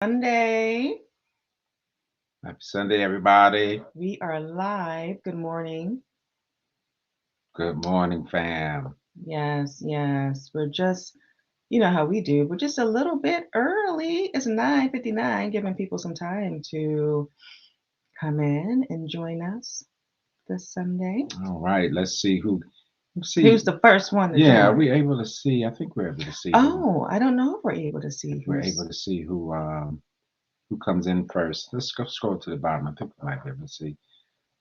Sunday. Happy Sunday, everybody. We are live. Good morning. Good morning, fam. Yes. We're just, you know how we do. We're just a little bit early. It's 9:59, giving people some time to come in and join us this Sunday. All right, let's see who. Let's see. Who's the first one to Yeah, are join? we able to see? I think we're able to see who. Oh, I don't know if we're able to I see think we're able who's. to see who comes in first. Let's go scroll to the bottom. I think we might be able to see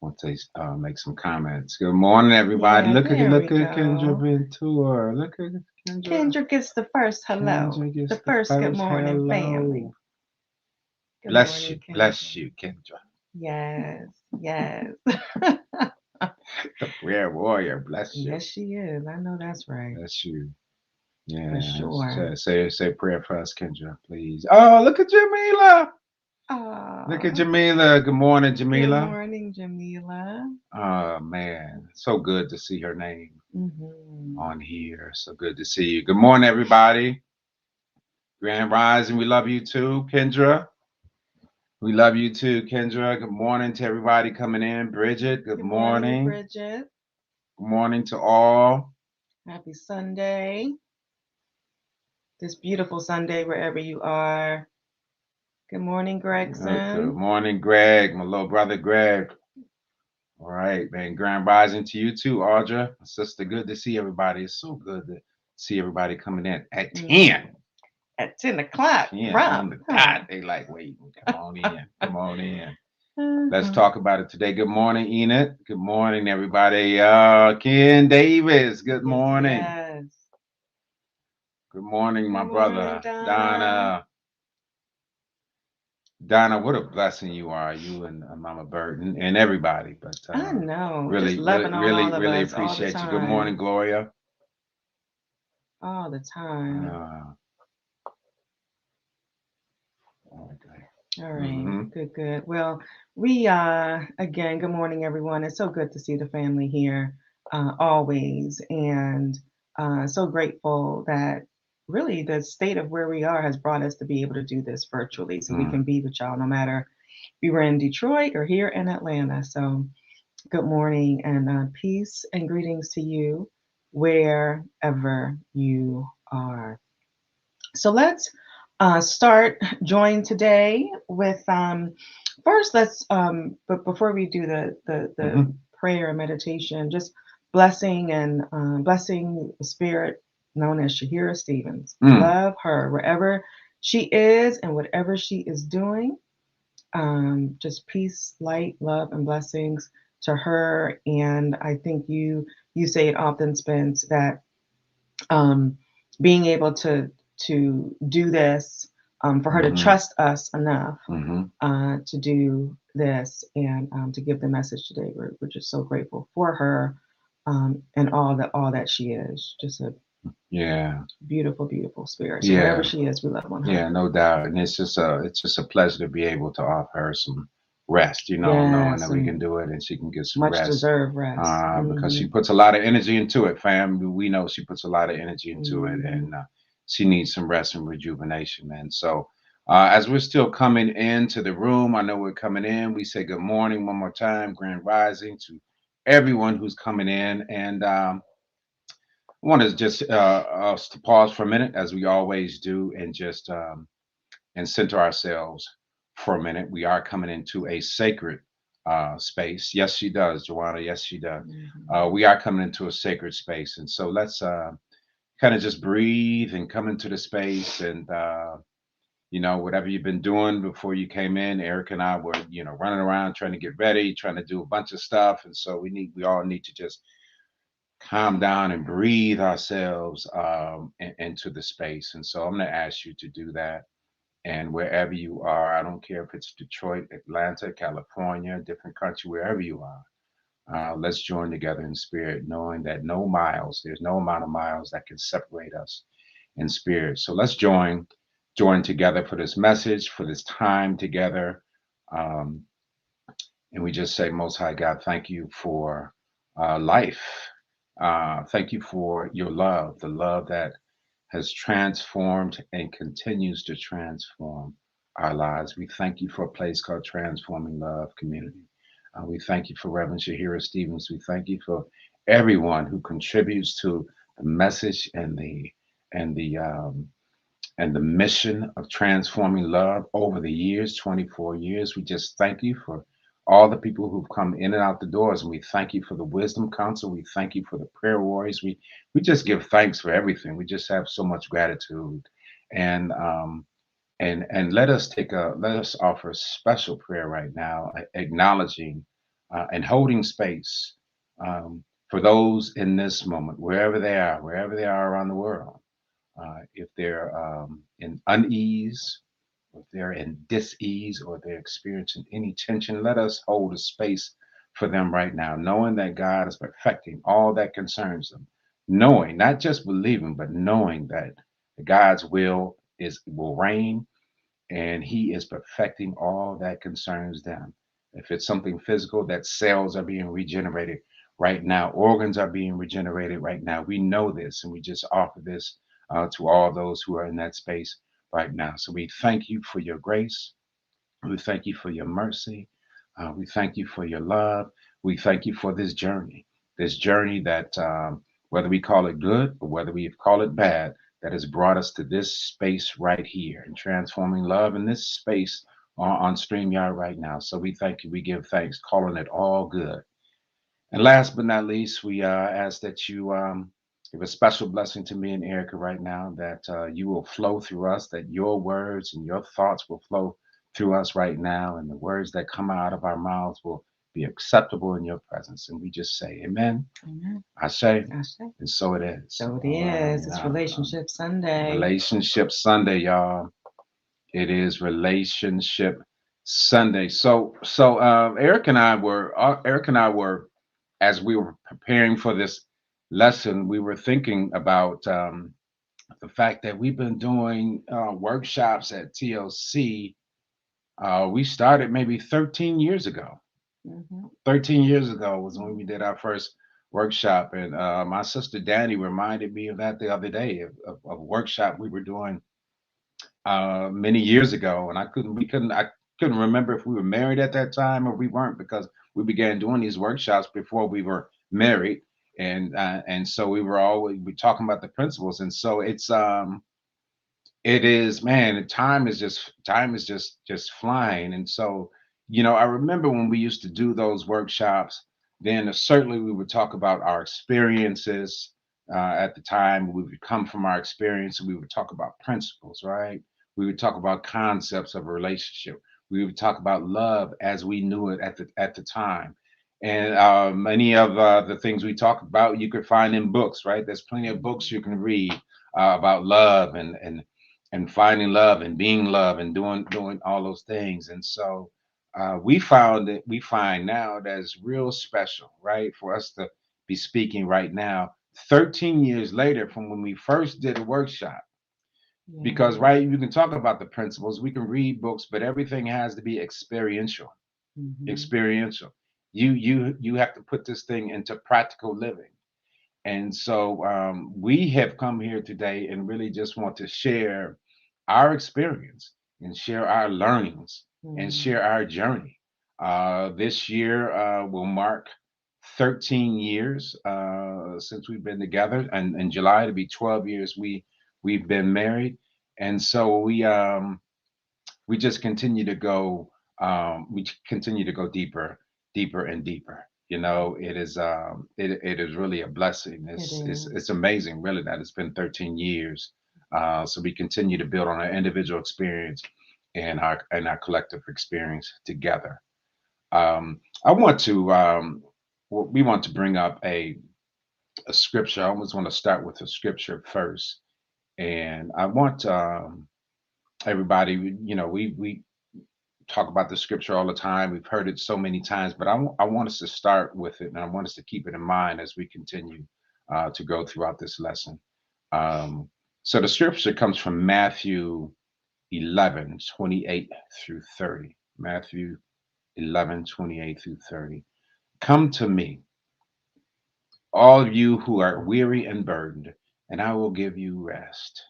once they make some comments. Good morning, everybody. Yeah, there we Look at Kendra go. Ventura. Look at Kendra. Kendra gets the first hello. Kendra The gets the first good first morning, family. hello. Good morning, Bless Kendra. you, Kendra. Yes. The prayer warrior. Bless you. Yes, she is. I know that's right. Bless you. For Yeah, sure. say a prayer for us, Kendra, please. Oh, look at Jamila. Look at Oh, Jamila. Good morning, good Jamila. morning, Jamila. Oh man, so good to see her name Hmm. on here. So good to see you. Good morning, everybody. Grand Rising, we love you too, Kendra. We love you too, Kendra. Good morning to everybody coming in. Bridget, good Good morning, morning. Bridget. Good morning to all. Happy Sunday. This beautiful Sunday, wherever you are. Good morning, Good Gregson. morning, Greg, my little brother Greg. All right, man. Grand rising to you too, Audra. Sister, good to see everybody. It's so good to see everybody coming in at Hmm. 10. At 10 o'clock, 10 on prompt, the huh? dot. They like, wait, come on in. Come on in. Let's Uh-huh. talk about it today. Good morning, Enid. Good morning, everybody. Ken Davis, good Yes, morning. yes. Good morning, Good my morning, brother. Donna. Donna, what a blessing you are, you and Mama Burton and everybody. But I know. Just really, really, loving on all really, of really us all the appreciate you. Good time. morning, Gloria. All the time. Uh, okay. All right. Mm-hmm. Good. Well, we again, good morning everyone. It's so good to see the family here always, and so grateful that really the state of where we are has brought us to be able to do this virtually so we Mm. can be with y'all no matter if we were in Detroit or here in Atlanta. So good morning and peace and greetings to you wherever you are. So let's start join today with first let's but before we do the Mm-hmm. prayer and meditation, just blessing and blessing the spirit known as Shahira Stevens. Mm. Love her wherever she is and whatever she is doing. Just peace, light, love, and blessings to her. And I think you say it often, Spence, that um, being able to do this, for her to Mm-hmm. trust us enough Mm-hmm. to do this and to give the message today. We're just so grateful for her and all that she is. Just a Yeah. beautiful spirit. So wherever Yeah. she is, we love on her. Yeah, no doubt. And it's just a pleasure to be able to offer her some rest, knowing Yes, that we and can do it and she can get some much rest. deserved rest. Because Hmm. she puts a lot of energy into it, fam. We know she puts a lot of energy into it, Hmm. and she needs some rest and rejuvenation, man. So, as we're still coming into the room, I know we're coming in. We say good morning one more time, Grand Rising to everyone who's coming in, and I want to just us to pause for a minute, as we always do, and just and center ourselves for a minute. We are coming into a sacred space. Yes, she does, Joanna. Yes, she does. Hmm. We are coming into a sacred space, and so let's kind of just breathe and come into the space. And whatever you've been doing before you came in, Eric and I were, running around trying to get ready, trying to do a bunch of stuff, and so we all need to just calm down and breathe ourselves into the space. And so I'm going to ask you to do that. And wherever you are, I don't care if it's Detroit, Atlanta, California, different country, wherever you are, let's join together in spirit, knowing that there's no amount of miles that can separate us in spirit. So let's join together for this message, for this time together. Um, and we just say, Most High God, thank you for life. Thank you for your love, the love that has transformed and continues to transform our lives. We thank you for a place called Transforming Love Community. We thank you for Reverend Shahira Stevens. We thank you for everyone who contributes to the message and the and the mission of transforming love over the years, 24 years. We just thank you for all the people who've come in and out the doors, and we thank you for the wisdom council. We thank you for the prayer warriors. We just give thanks for everything. We just have so much gratitude, and let us offer a special prayer right now, acknowledging and holding space for those in this moment, wherever they are around the world. If they're in unease, if they're in dis-ease, or they're experiencing any tension, let us hold a space for them right now, knowing that God is perfecting all that concerns them, knowing, not just believing, but knowing that God's will reign, and he is perfecting all that concerns them. If it's something physical, that cells are being regenerated right now, organs are being regenerated right now. We know this, and we just offer this to all those who are in that space right now. So we thank you for your grace. We thank you for your mercy. We thank you for your love. We thank you for this journey that, whether we call it good or whether we call it bad, that has brought us to this space right here and transforming love in this space on StreamYard right now. So we thank you. We give thanks, calling it all good. And last but not least, we ask that you give a special blessing to me and Erica right now, that you will flow through us, that your words and your thoughts will flow through us right now, and the words that come out of our mouths will be acceptable in your presence. And we just say, Amen. Amen. I say, I say. and so it is. So it All right. is. It's Relationship Sunday. Relationship Sunday, y'all. It is Relationship Sunday. So Eric and I were, as we were preparing for this lesson, we were thinking about the fact that we've been doing workshops at TLC. We started maybe 13 years ago. Hmm. 13 years ago was when we did our first workshop, and my sister Danny reminded me of that the other day, of a workshop we were doing many years ago, and I couldn't remember if we were married at that time or we weren't, because we began doing these workshops before we were married, and so we talking about the principles, and so it is, man, time is just flying. And so, I remember when we used to do those workshops, then certainly we would talk about our experiences at the time. We would come from our experience, and we would talk about principles, right? We would talk about concepts of a relationship. We would talk about love as we knew it at the time. And many of the things we talk about you could find in books, right? There's plenty of books you can read about love, and finding love and being love and doing all those things. And so we find now that it's real special, right, for us to be speaking right now, 13 years later from when we first did a workshop. Yeah. Because, right, you can talk about the principles, we can read books, but everything has to be experiential. Hmm. Experiential. You have to put this thing into practical living. And so we have come here today and really just want to share our experience and share our learnings and Hmm. share our journey. This year will mark 13 years since we've been together, and in July to be 12 years we've been married. And so we just continue to go deeper, deeper and deeper. It is really a blessing. It It's is. amazing, really, that it's been 13 years. So we continue to build on our individual experience and our collective experience together. I want to we want to bring up a scripture. I always want to start with a scripture first, and I want everybody. We talk about the scripture all the time. We've heard it so many times, but I want us to start with it, and I want us to keep it in mind as we continue to go throughout this lesson. Um, so the scripture comes from Matthew 11:28 through 30. Matthew 11:28 through 30. Come to me, all of you who are weary and burdened, and I will give you rest.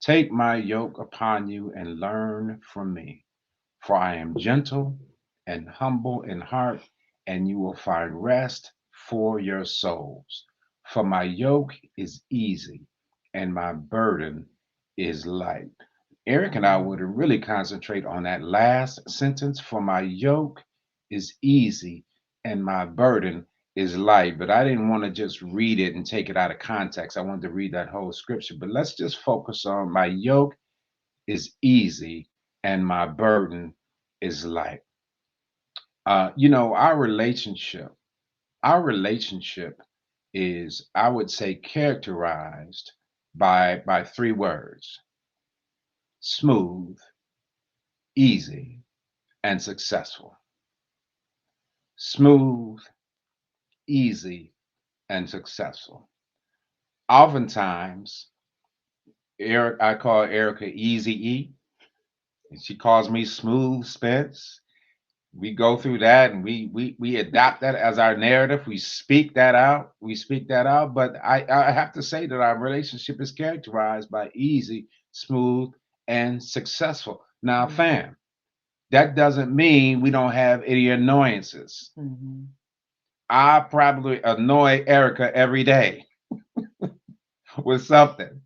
Take my yoke upon you and learn from me, for I am gentle and humble in heart, and you will find rest for your souls. For my yoke is easy and my burden is light. Eric and I Mm, would really concentrate on that last sentence. For my yoke is easy and my burden is light. But I didn't want to just read it and take it out of context. I wanted to read that whole scripture. But let's just focus on my yoke is easy and my burden is light. Our relationship is, I would say, characterized by three words: smooth, easy, and successful. Smooth, easy, and successful. Oftentimes, I call Erica Easy E, and she calls me Smooth Spence. We go through that and we adapt that as our narrative. We speak that out. We speak that out. But I have to say that our relationship is characterized by easy, smooth, and successful. Now, mm, fam, that doesn't mean we don't have any annoyances. mhm, I probably annoy Erica every day with something,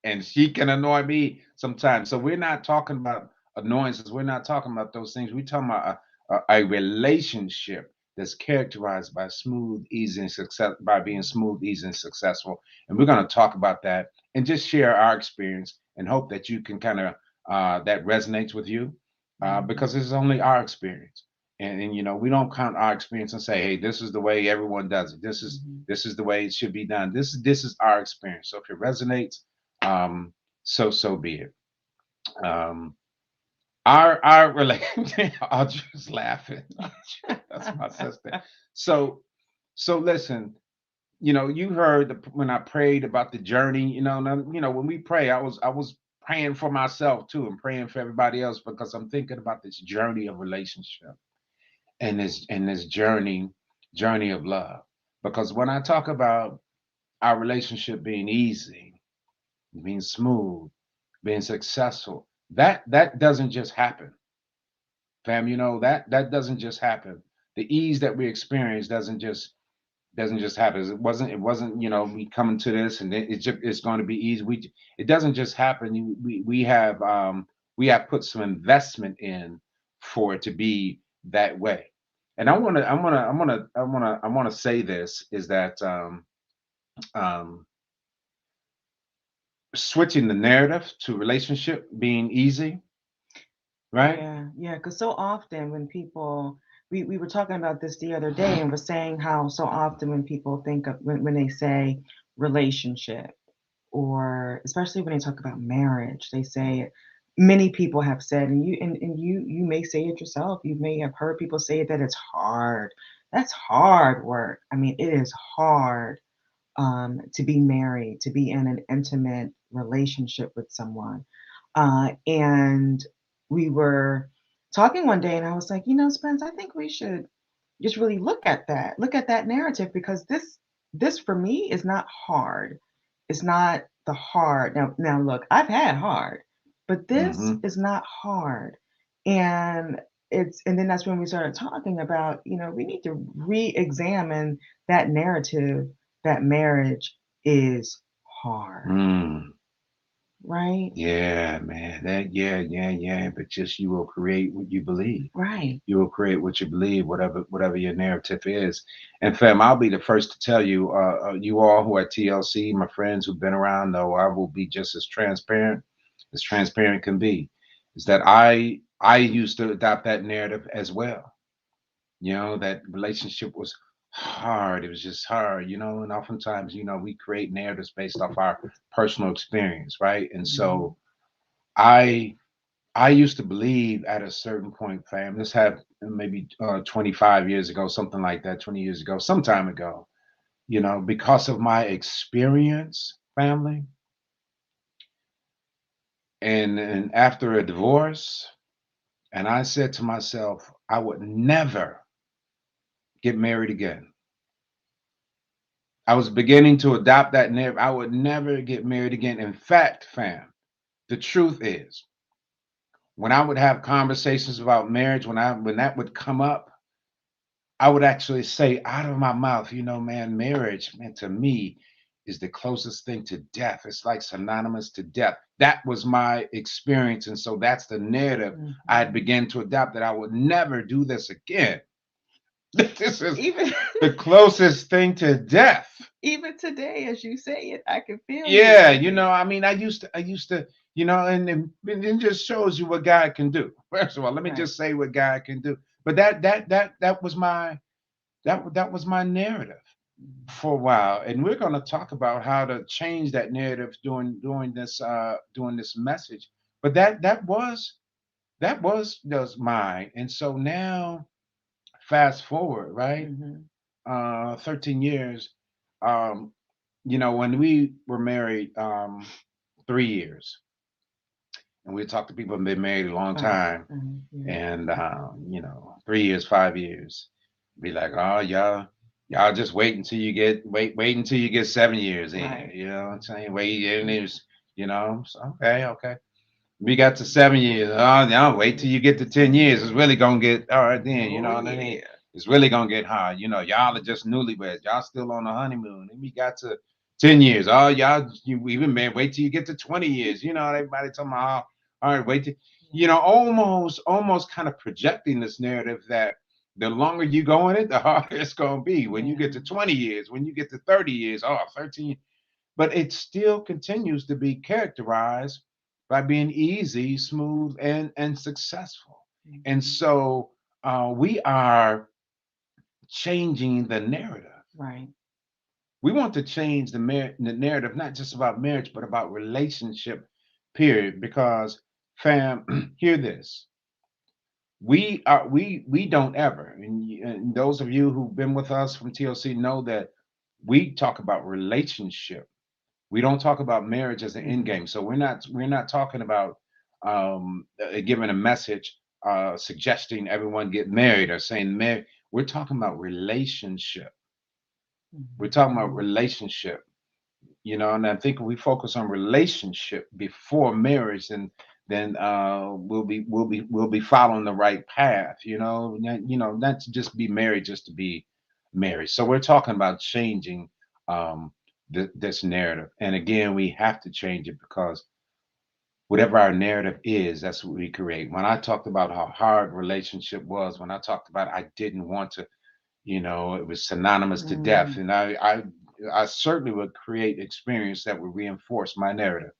and she can annoy me sometimes. So we're not talking about annoyances. We're not talking about those things. We're talking about a relationship that's characterized by smooth, easy, and success, by being smooth, easy, and successful. And we're going to talk about that and just share our experience and hope that you can kind of that resonates with you, because mhm, this is only our experience. And we don't count our experience and say, hey, this is the way everyone does it. This is mhm, this is the way it should be done. This is our experience. So if it resonates, um, so be it. Um, our relationship. Audra's laughing. That's my sister. So so listen. You heard when I prayed about the journey. When we pray, I was praying for myself too, and praying for everybody else, because I'm thinking about this journey of relationship and this journey of love. Because when I talk about our relationship being easy, being smooth, being successful, that doesn't just happen, fam. That doesn't just happen. The ease that we experience doesn't just happen. It wasn't we coming to this and it's going to be easy. It doesn't just happen. We have put some investment in for it to be that way. And I want to say this is that um, switching the narrative to relationship being easy, right? yeah, yeah. Because so often when people, we were talking about this the other day and we're saying how so often when people think of, when they say relationship, or especially when they talk about marriage, they say, many people have said, and you may say it yourself, you may have heard people say that it's hard. That's hard work. I mean, it is hard, to be married, to be in an intimate relationship with someone. And we were talking one day, and I was like, Spence, I think we should just really look at that narrative, because this for me is not hard. It's not the hard. Now look, I've had hard, but this Hmm. is not hard. And and then that's when we started talking about, we need to re-examine that narrative, that marriage is hard, Mm. right? Yeah, man. Yeah. But just you will create what you believe. Right. You will create what you believe, whatever your narrative is. And fam, I'll be the first to tell you, you all who are TLC, my friends who've been around, know I will be just as transparent can be. Is that I used to adopt that narrative as well. That relationship was hard. It was just hard. And oftentimes, we create narratives based off our personal experience, right? And Mhm. so I I used to believe at a certain point, fam. This happened maybe 25 years ago, something like that, 20 years ago, some time ago. Because of my experience, family, and after a divorce, and I said to myself, I would never get married again. I was beginning to adopt that narrative. I would never get married again. In fact, fam, The truth is, when I would have conversations about marriage, when that would come up, I would actually say out of my mouth, man, marriage, man, to me is the closest thing to death. It's like synonymous to death. That was my experience. And so that's the narrative I had Mhm. begun to adopt, that I would never do this again. This is Even the closest thing to death. even today, as you say it, I can feel you. Yeah, I mean, I mean, I used to, and it just shows you what God can do. First of all, let me right. just say what God can do. But that was my narrative for a while, and we're going to talk about how to change that narrative during this message. But that was mine, and so now fast forward, right? Hmm. 13 years. Um, when we were married, 3 years, and we talk to people who've been married a long Right. time, Yeah. and 3 years, 5 years, be like, oh, y'all just wait until you get 7 years in. Right. You know what I'm saying? Wait, and so, okay. We got to 7 years. Oh, no, wait till you get to 10 years. It's really gonna get all right then. You Oh know what I mean? yeah. It's really gonna get hard. Y'all are just newlyweds. Y'all still on the honeymoon. And we got to 10 years. Oh, y'all, you even man, wait till you get to 20 years. Everybody talking about, all right, wait till almost kind of projecting this narrative that the longer you go in it, the harder it's gonna be. When you get Yeah. to 20 years, when you get to 30 years, 13, but it still continues to be characterized by being easy, smooth, and successful. And Hmm. so we are changing the narrative. Right. We want to change the narrative, not just about marriage, but about relationship, period. Because, fam, hear this: we don't ever, and those of you who've been with us from TLC know that we talk about relationship. We don't talk about marriage as an end Hmm. game. So we're not talking about giving a message suggesting everyone get married or saying married. We're talking about relationship. We're talking about Hmm. relationship. And I think if we focus on relationship before marriage, then we'll be following the right path. Not to just be married just to be married. So we're talking about changing um, this narrative, and again, we have to change it because whatever our narrative is, that's what we create. When I talked about how hard relationship was, when I talked about I didn't want to, it was synonymous to death, Hmm. and I certainly would create experience that would reinforce my narrative.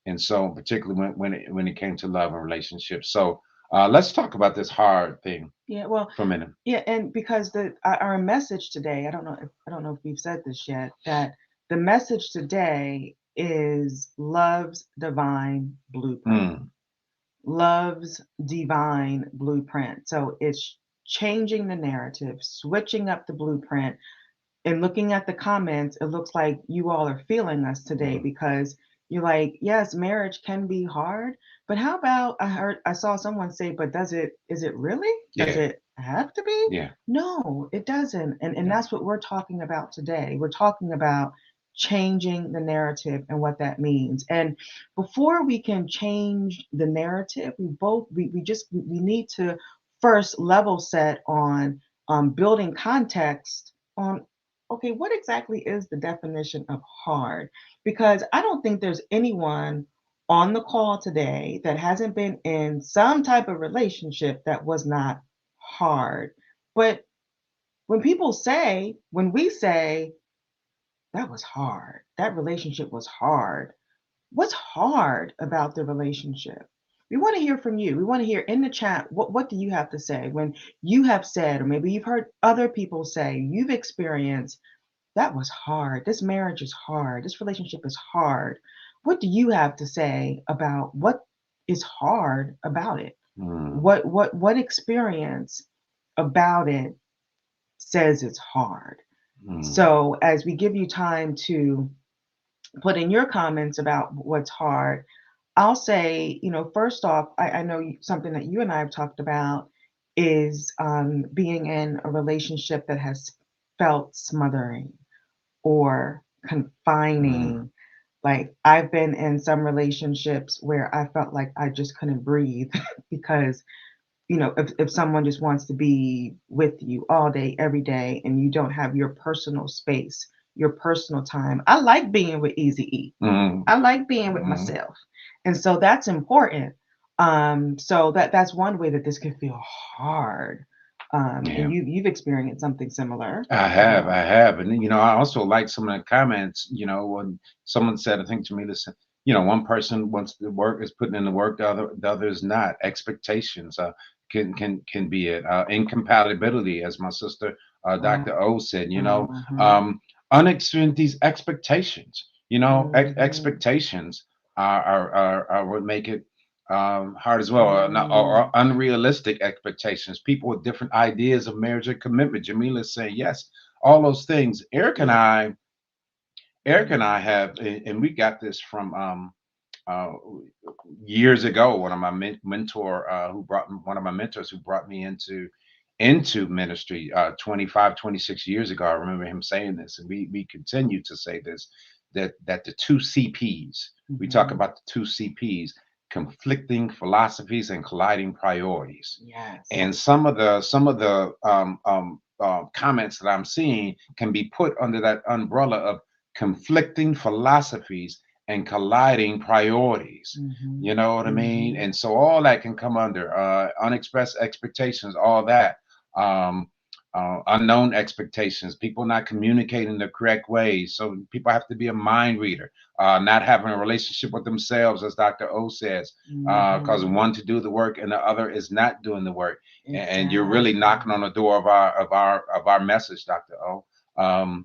And so, particularly when it came to love and relationships. So, let's talk about this hard thing Yeah. Well, for a minute. yeah, and because our message today, I don't know if we've said this yet, that the message today is love's divine blueprint. Mm, Love's divine blueprint. So it's changing the narrative, switching up the blueprint, and looking at the comments, it looks like you all are feeling us today mm, because you're like, yes, marriage can be hard, but how about I saw someone say, but is it really? Does yeah, it have to be? yeah, No, it doesn't. And yeah. that's what we're talking about today. We're talking about changing the narrative and what that means. And before we can change the narrative, we need to first level set on building context on, okay, what exactly is the definition of hard? Because I don't think there's anyone on the call today that hasn't been in some type of relationship that was not hard. But when we say that was hard, that relationship was hard, what's hard about the relationship? We want to hear from you. We want to hear in the chat, what do you have to say when you have said, or maybe you've heard other people say, you've experienced that was hard. This marriage is hard. This relationship is hard. What do you have to say about what is hard about it? Mm, What experience about it says it's hard? mm, So as we give you time to put in your comments about what's hard, I'll say, first off, I know something that you and I have talked about is being in a relationship that has felt smothering or mm, confining. Like, I've been in some relationships where I felt like I just couldn't breathe because, if someone just wants to be with you all day, every day, and you don't have your personal space, your personal time. I like being with Easy E. Mm-hmm. I like being with Mm-hmm. myself. And so that's important. So that's one way that this can feel hard. Yeah. And you've experienced something similar as I well. have, and I also like some of the comments. When someone said, I think to me, listen, one person wants the work is putting in the work, the other is not. Expectations can be it. Incompatibility, as my sister Wow. Dr. O said. Mhm. Um, unexpected these expectations. Mhm. Expectations are what make it hard as well, or Mm. unrealistic expectations. People with different ideas of marriage and commitment. Jamila's saying yes, all those things. Eric and I Mhm. have, and we got this from uh, years ago. One of my mentor, one of my mentors who brought me into ministry 25, 26 years ago. I remember him saying this, and we continue to say this, that the two CPs, we talk Mhm. about the two CPs, conflicting philosophies and colliding priorities. Yes. And some of the comments that I'm seeing can be put under that umbrella of conflicting philosophies and colliding priorities. Mhm. You know what I mean? Mhm. And so all that can come under unexpressed expectations, all that. Um, Unknown expectations, people not communicating the correct ways. So people have to be a mind reader, not having a relationship with themselves, as Dr. O says, because Mhm. one to do the work and the other is not doing the work. And you're really knocking on Exactly. the door of our message, Dr. O.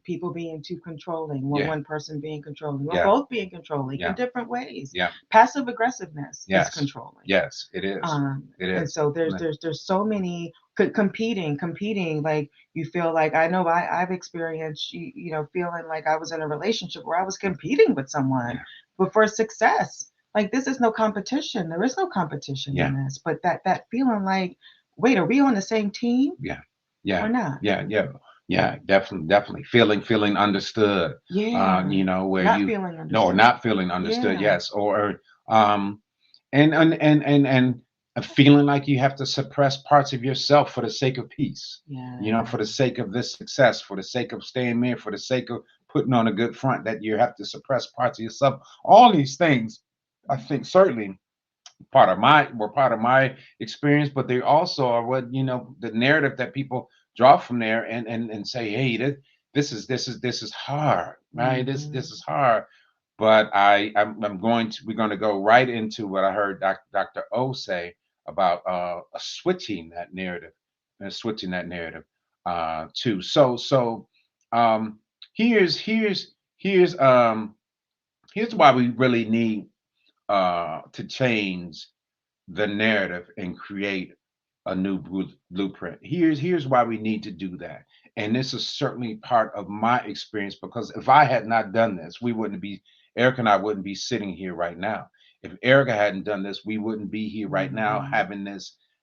People being too controlling, or Yeah, one person being controlling, or yeah, both being controlling in yeah, different ways. yeah. Passive aggressiveness is Yes, controlling. yes, it is. It And is. so there's so many competing. Like, you feel like, I know I've experienced, feeling like I was in a relationship where I was competing with someone, Yeah, but for success. Like, this is no competition. There is no competition in yeah, this. But that feeling like, wait, are we on the same team yeah, or yeah, not? yeah, yeah, yeah. Definitely feeling understood. Yeah. Where Not you feeling no, or understood. not feeling understood. Yeah. Yes, or um, and a feeling like you have to suppress parts of yourself for the sake of peace. For the Yeah. sake of this success, for the sake of staying there, for the sake of putting on a good front, that you have to suppress parts of yourself. All these things, I think, certainly part of my experience, but they also are what the narrative that people draw from there, and say, hey, this is hard, right? This Mhm. is hard. But we're going to go right into what I heard Dr. O say about switching that narrative, too. So um here's here's here's here's why we really need to change the narrative and create a new blueprint. Here's why we need to do that. And this is certainly part of my experience, because if I had not done this, we wouldn't be Erica and I wouldn't be sitting here right now. If Erica hadn't done this, we wouldn't be here right now Mhm.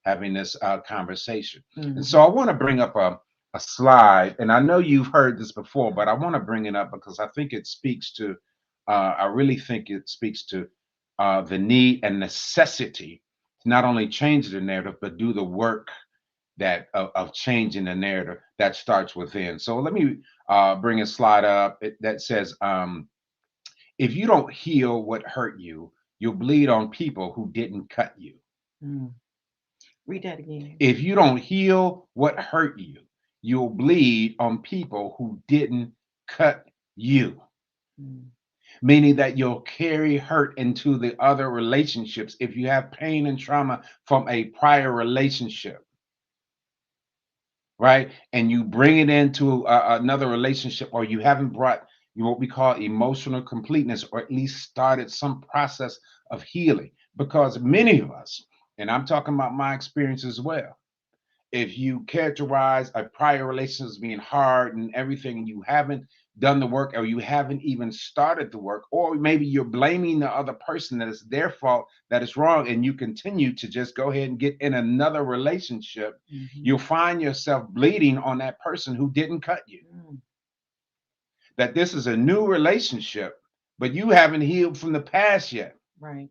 having this conversation. And so Mhm. I want to bring up a slide, and I know you've heard this before, but I want to bring it up because I think it speaks to I really think it speaks to the need and necessity to not only change the narrative, but do the work of changing the narrative that starts within. So let me bring a slide up that says, if you don't heal what hurt you, you'll bleed on people who didn't cut you. Mm. Read that again. If you don't heal what hurt you, you'll bleed on people who didn't cut you. Mm. Meaning that you'll carry hurt into the other relationships. If you have pain and trauma from a prior relationship, right, and you bring it into another relationship, or you haven't brought what we call emotional completeness, or at least started some process of healing. Because many of us, and I'm talking about my experience as well, if you characterize a prior relationship as being hard and everything, and you haven't done the work, or you haven't even started the work, or maybe you're blaming the other person that it's their fault, that it's wrong, and you continue to just go ahead and get in another relationship, Mhm. you'll find yourself bleeding on that person who didn't cut you. Mm. That this is a new relationship, but you haven't healed from the past yet. Right.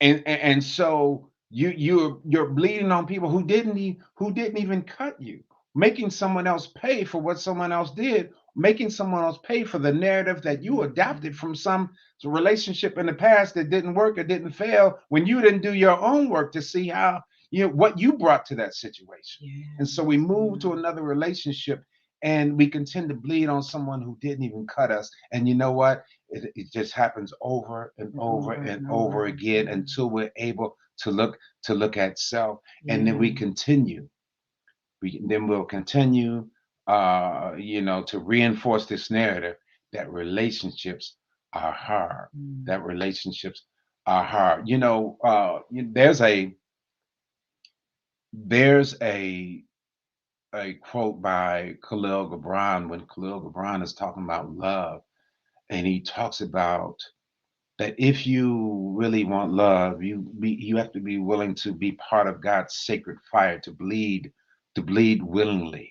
And so you're bleeding on people who didn't even cut you, making someone else pay for what someone else did, making someone else pay for the narrative that you adopted Mhm. from some relationship in the past that didn't work or didn't fail when you didn't do your own work to see how, what you brought to that situation. And so we Yes. move to Yeah. another relationship and we continue to bleed on someone who didn't even cut us. And you know what? It just happens over and And over over and and over over. again Yeah. until we're able to look at self, and then Yeah. we continue. Then we'll continue, to reinforce this narrative that relationships are hard. Mm. That relationships are hard. There's a quote by Khalil Gibran when Khalil Gibran is talking about love, and he talks about that if you really want love, you have to be willing to be part of God's sacred fire, to bleed willingly,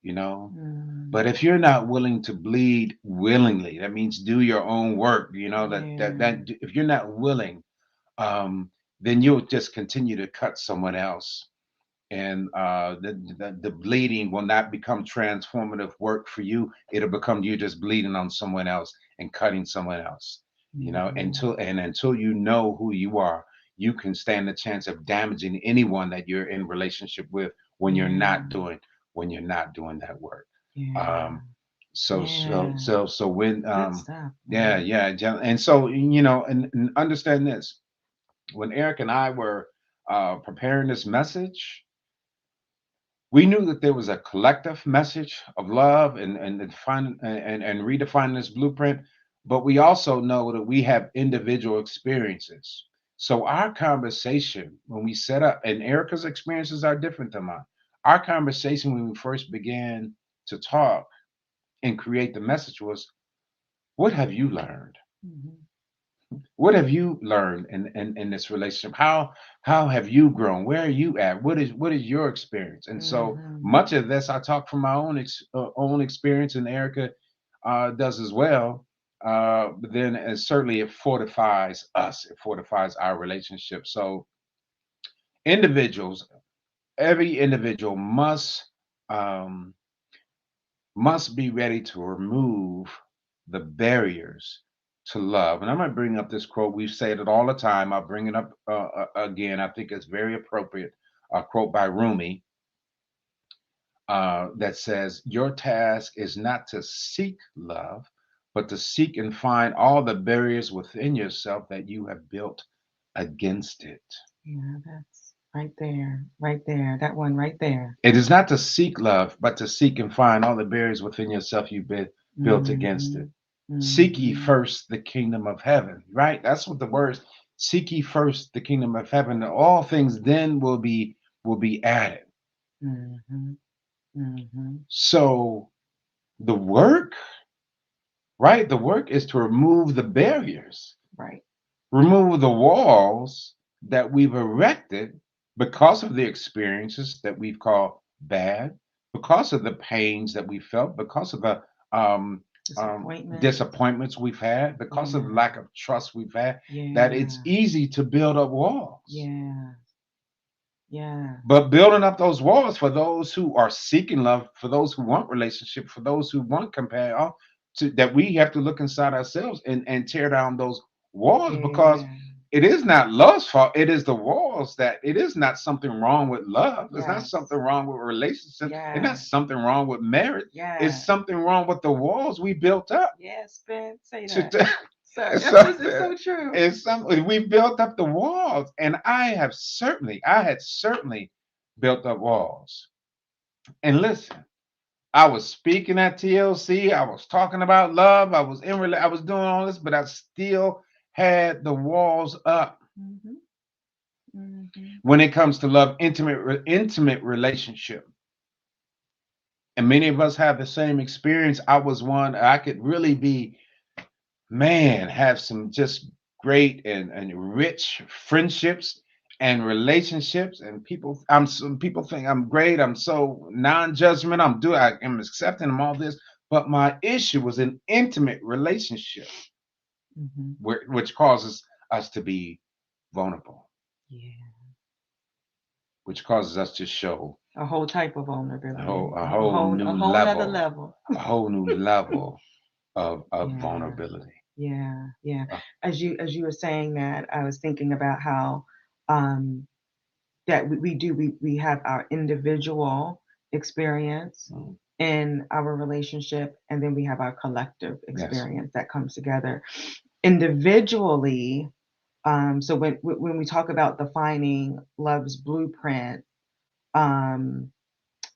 you know. Mm. But if you're not willing to bleed willingly, that means do your own work. That Yeah. if you're not willing, um, then you'll just continue to cut someone else, and the bleeding will not become transformative work for you. It'll become you just bleeding on someone else and cutting someone else. Mhm. Until you know who you are, you can stand the chance of damaging anyone that you're in relationship with when you're Yeah. not doing when you're not doing that work. Yeah. Um, Yeah. so when Good stuff, yeah, man. yeah, and so and understand this: when Eric and I were preparing this message, we knew that there was a collective message of love and redefining this blueprint, but we also know that we have individual experiences. So our conversation when we set up, and Erica's experiences are different than mine. Our conversation when we first began to talk and create the message was, what have you learned? Mhm. What have you learned in this relationship? How have you grown? Where are you at? What is your experience? And so Mhm. much of this I talk from my own experience, and Erica does as well. But then certainly it fortifies us. It fortifies our relationship. So individuals, every individual um, must be ready to remove the barriers to love. And I might bring up this quote. We've said it all the time. I'll bring it up again. I think it's very appropriate. A quote by Rumi that says, "Your task is not to seek love, but to seek and find all the barriers within yourself that you have built against it." Yeah, that's right there. Right there. That one right there. It is not to seek love, but to seek and find all the barriers within yourself you've been built against it. Mhm. Seek ye Mhm. first the kingdom of heaven, right? That's what the words, seek ye first the kingdom of heaven. All things then will be added. Mhm. Mhm. So the work, right? The work is to remove the barriers, Right. remove the walls that we've erected because of the experiences that we've called bad, because of the pains that we felt, because of the Disappointment. disappointments we've had, because of the Yeah. lack of trust we've had, that it's Yeah. easy to build up walls. Yeah. Yeah. But building up those walls for those who are seeking love, for those who want relationship, for those who want companion, that we have to look inside ourselves and tear down those walls, because Yeah. it is not love's fault. It is the walls that it is not something wrong with love. There's not Yes. something wrong with relationships. It's not Yeah. something wrong with marriage. It's Yeah. something wrong with the walls we built up. Yes, Ben. Say To, that. to- So it's that was it's something. so true. It's something we built up the walls, and I had certainly built up walls. And listen, I was speaking at TLC. I was talking about love. I was doing all this, but I still had the walls up Mhm. Mhm. when it comes to love, intimate relationship. And many of us have the same experience. I was one. I could really be, man, have some just great and rich friendships and relationships, and some people think I'm great. I'm so non-judgment. I'm accepting. I'm all this. But my issue was an intimate relationship, Mm-hmm. which causes us to be vulnerable, Yeah. which causes us to show A whole type of vulnerability. a A whole whole new a whole nother level, level. a whole new level of Yeah. vulnerability. Yeah. Yeah. Uh, As you were saying that, I was thinking about how um that we have our individual experience mm, in our relationship, and then we have our collective yes. experience that comes together individually. So when we talk about defining love's blueprint, um,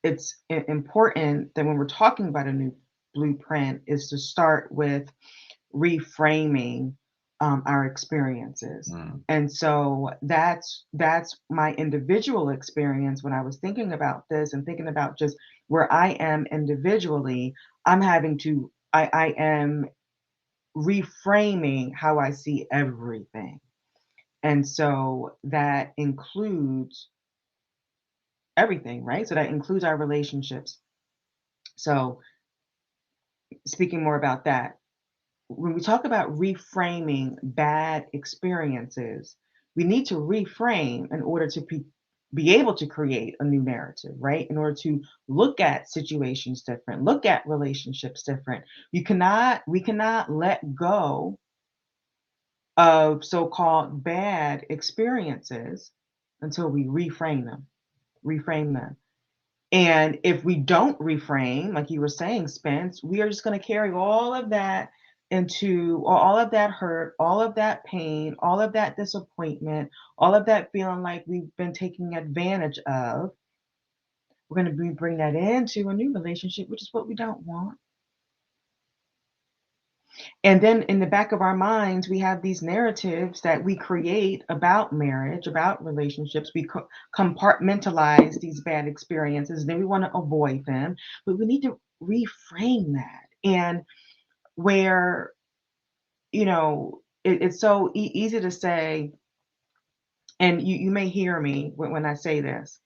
it's important that when we're talking about a new blueprint is to start with reframing our experiences. Mm, And so that's my individual experience when I was thinking about this and thinking about just where I am individually. I am reframing how I see everything. And so that includes everything, right? So that includes our relationships. So speaking more about that, when we talk about reframing bad experiences, we need to reframe in order to be able to create a new narrative, right? In order to look at situations different, look at relationships different. We cannot let go of so-called bad experiences until we reframe them. And if we don't reframe, like you were saying, Spence, we are just going to carry all of that into all of that hurt, all of that pain, all of that disappointment, all of that feeling like we've been taken advantage of. We're going to bring that into a new relationship, which is what we don't want. And then in the back of our minds, we have these narratives that we create about marriage, about relationships. We compartmentalize these bad experiences, and then we want to avoid them. But we need to reframe that. And where, it's so easy to say, and you may hear me when I say this.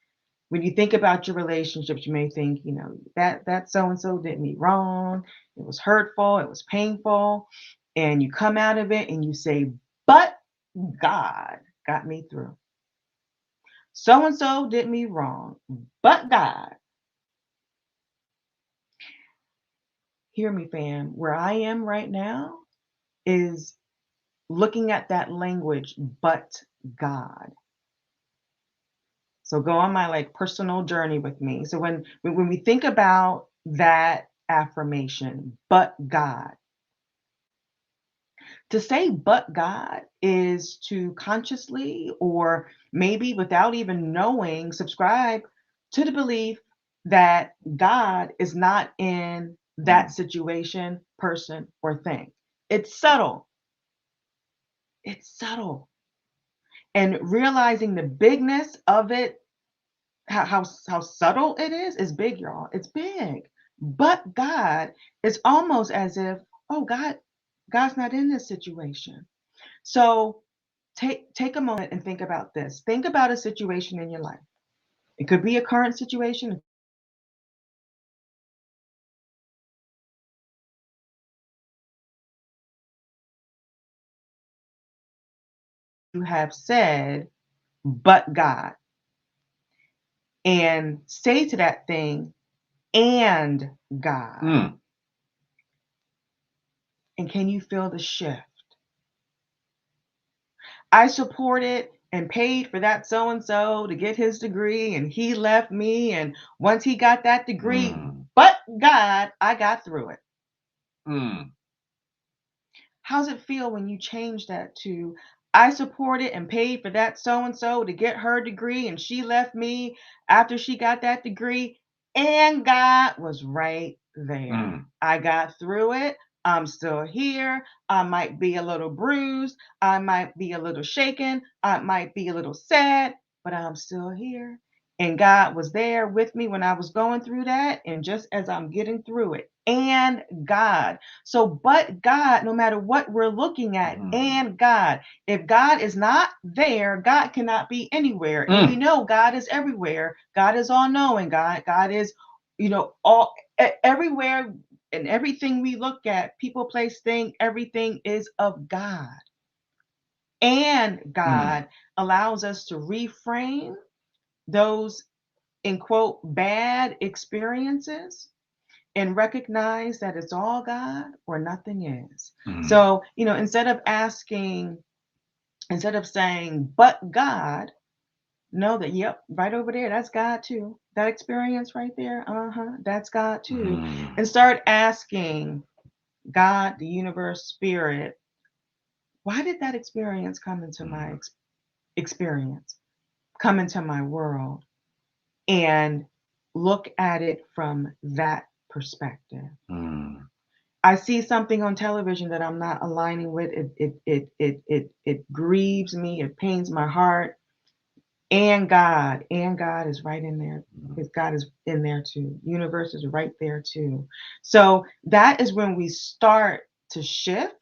When you think about your relationships, you may think, that so and so did me wrong. It was hurtful. It was painful. And you come out of it and you say, but God got me through. So and so did me wrong, but God. Hear me, fam. Where I am right now is looking at that language, but God. So go on my like personal journey with me. So when we think about that affirmation, but God, to say but God is to consciously or maybe without even knowing subscribe to the belief that God is not in that mm, situation, person, or thing. It's subtle. It's subtle. And realizing the bigness of it, how subtle it is big, y'all. It's big. But God, it's almost as if, oh, God's not in this situation. So take a moment and think about this. Think about a situation in your life. It could be a current situation, it could be a past situation, it could be a future situation. Where you have said, but God, and say to that thing, and God. mm, And can you feel the shift? I supported and paid for that so and so to get his degree, and he left me. And once he got that degree, mm, but God, I got through it. mm, How's it feel when you change that to I supported and paid for that so and so to get her degree, and she left me after she got that degree, and God was right there. mm, I got through it. I'm still here. I might be a little bruised. I might be a little shaken. I might be a little sad, but I'm still here. And God was there with me when I was going through that, and just as I'm getting through it. And God. So, but God, no matter what we're looking at, mm, and God, if God is not there, God cannot be anywhere. And we mm. know God is everywhere. God is all knowing. God is, all everywhere. And everything we look at, people, place, thing, everything is of God. And Mm, God allows us to reframe those, in quote, bad experiences and recognize that it's all God or nothing is. mm, So, instead of saying, but God, know that, yep, right over there, that's God too. That experience right there, that's God too. mm, And start asking God, the universe, spirit, why did that experience come into my mm, experience, come into my world? And look at it from that perspective. mm, I see something on television that I'm not aligning with. It grieves me. It pains my heart. And God is right in there. mm, Because God is in there too. Universe is right there too. So that is when we start to shift,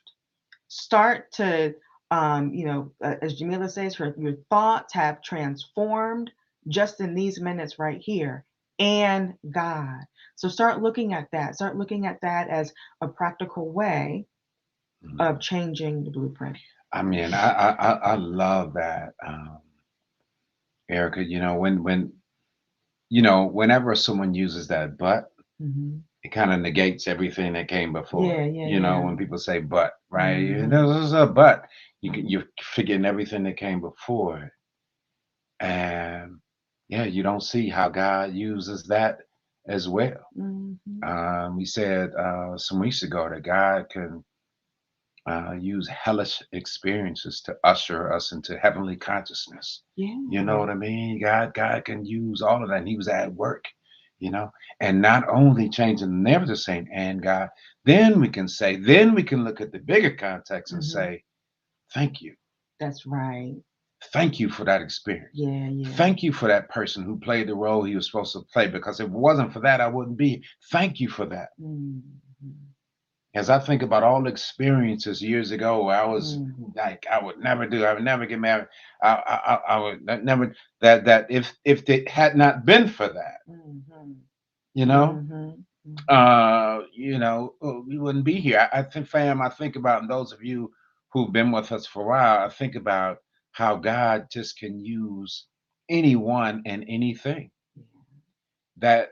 start to, as Jamila says, your thoughts have transformed just in these minutes right here. And God. So start looking at that. Start looking at that as a practical way of mm. changing the blueprint. I mean, I love that, Erica. Whenever someone uses that but, Hmm. it kind of negates everything that came before Yeah, it. yeah, yeah. When people say but, right? Hmm. This is a but. You're forgetting everything that came before it. And yeah, you don't see how God uses that as well. Hmm. We said some weeks ago that God can use hellish experiences to usher us into heavenly consciousness. You know Yeah. what I mean? God can use all of that. And he was at work, you know, and not only changing never the same and God, then we can look at the bigger context and Hmm. say, thank you. That's right. Thank you for that experience. Yeah, yeah. Thank you for that person who played the role he was supposed to play, because if it wasn't for that, I wouldn't be. Thank you for that. Hmm. As I think about all the experiences years ago where I was Hmm. like, I would never get married. I would never, that if it had not been for that, Hmm. you know, Hmm. Hmm. we wouldn't be here. I think, fam, I think about, and those of you who've been with us for a while, I think about how God just can use anyone and anything. That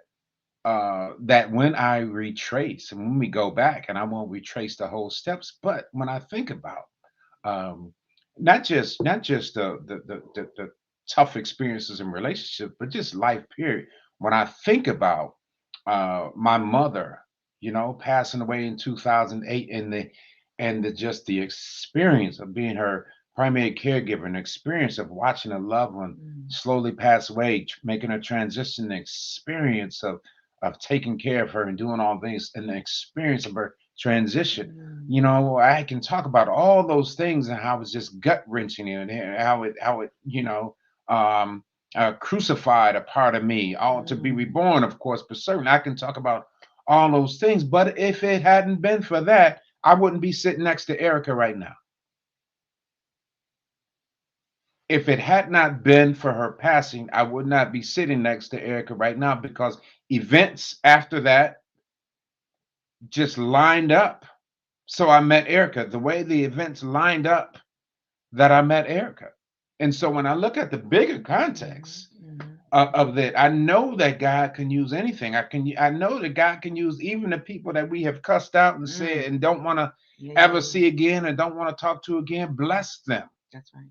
that when I retrace and when we go back, and I won't retrace the whole steps, but when I think about um, not just the tough experiences in relationships, but just life period. When I think about my mother, passing away in 2008, and just the experience of being her primary caregiver, and the experience of watching a loved one Hmm. slowly pass away, making a transition, the experience of taking care of her and doing all things, and the experience of her transition. I can talk about all those things and how it's just gut wrenching, and how it um, crucified a part of me, all to be Hmm. reborn, of course. But certainly, I can talk about all those things. But if it hadn't been for that, I wouldn't be sitting next to Erica right now. If it had not been for her passing, I would not be sitting next to Erica right now, because events after that just lined up. So I met Erica the way the events lined up, that I met Erica. And so when I look at the bigger context Hmm. of that, I know that God can use anything. I know that God can use even the people that we have cussed out and said Hmm. and don't want to Yeah, yeah, ever yeah. see again and don't want to talk to again. Bless them That's right.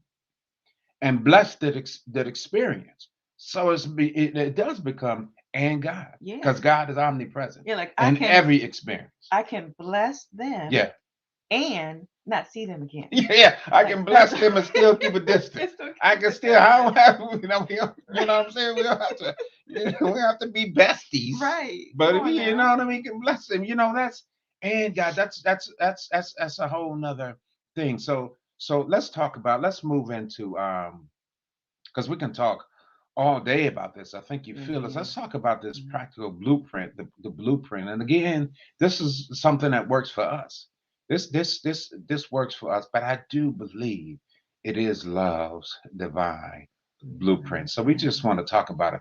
and bless that experience. So it does become and God, Yeah. because God is omnipresent Yeah, like in every experience. I can bless them Yeah. and not see them again. Yeah, yeah, I Like can that's bless them and still keep a distance. still keep I a can still, distance. I don't have, we know what I'm saying? We don't have to, we have to be besties. Right. Come But if on you know now. what I mean, can bless them. And God, that's a whole nother thing. So let's move into because we can talk all day about this. I think you Yeah, feel yeah, this. yeah. Let's talk about this Mhm. practical blueprint, the blueprint. And again, this is something that works for us. This works for us, but I do believe it is love's divine blueprint. Blueprint. So we Yeah. just want to talk about a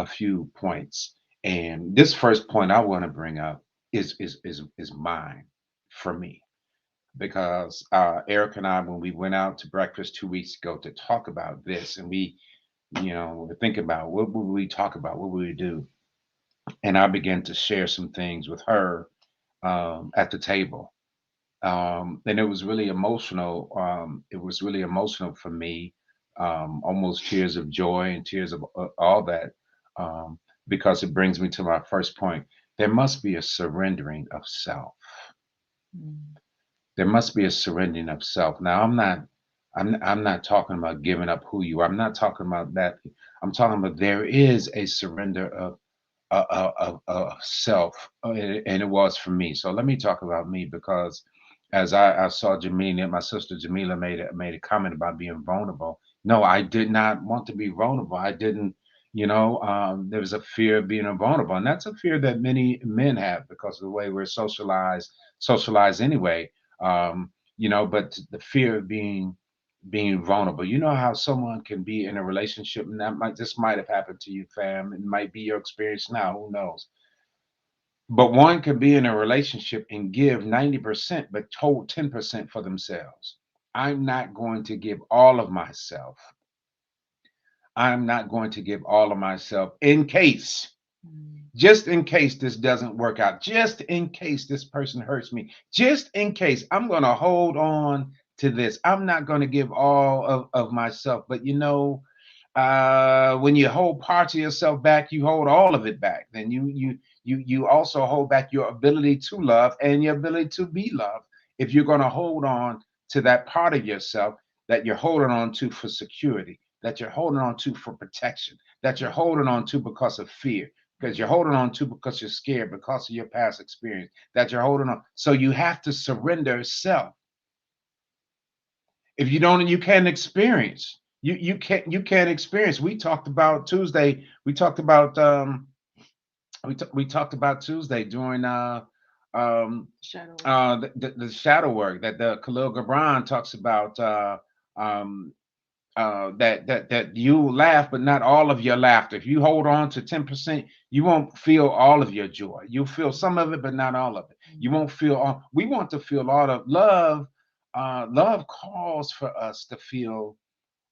few points. And this first point I want to bring up. is mine for me because Eric and I, when we went out to breakfast 2 weeks ago to talk about this, and we, were thinking about what would we talk about, what would we do, and I began to share some things with her at the table, and it was really emotional. It was really emotional for me, almost tears of joy and tears of all that, um, because it brings me to my first point. There must be a surrendering of self. Mm. There must be a surrendering of self. Now, I'm not talking about giving up who you are. I'm not talking about that. I'm talking about there is a surrender of self, and it was for me. So let me talk about me because as I saw Jamila, my sister Jamila made a comment about being vulnerable. No, I did not want to be vulnerable. I didn't. There was a fear of being vulnerable, and that's a fear that many men have because of the way we're socialized anyway. But the fear of being vulnerable. You know how someone can be in a relationship, and this might have happened to you, fam. It might be your experience now. Who knows? But one can be in a relationship and give 90%, but hold 10% for themselves. I'm not going to give all of myself. I'm not going to give all of myself in case, Mm. just in case this doesn't work out, just in case this person hurts me, just in case I'm going to hold on to this. I'm not going to give all of myself. But when you hold parts of yourself back, you hold all of it back. Then you also hold back your ability to love and your ability to be loved if you're going to hold on to that part of yourself that you're holding on to for security, that you're holding on to for protection, that you're holding on to because of fear, because you're holding on to because you're scared, because of your past experience, that you're holding on. So you have to surrender self. If you don't, you can't experience. You can't experience. We talked about Tuesday. We talked about Tuesday during um Shadow work. the shadow work that the Khalil Gibran talks about, um that you laugh but not all of your laughter. If you hold on to 10%, you won't feel all of your joy. You'll feel some of it but not all of it. You Mm. won't feel all. We want to feel all of love. Love calls for us to feel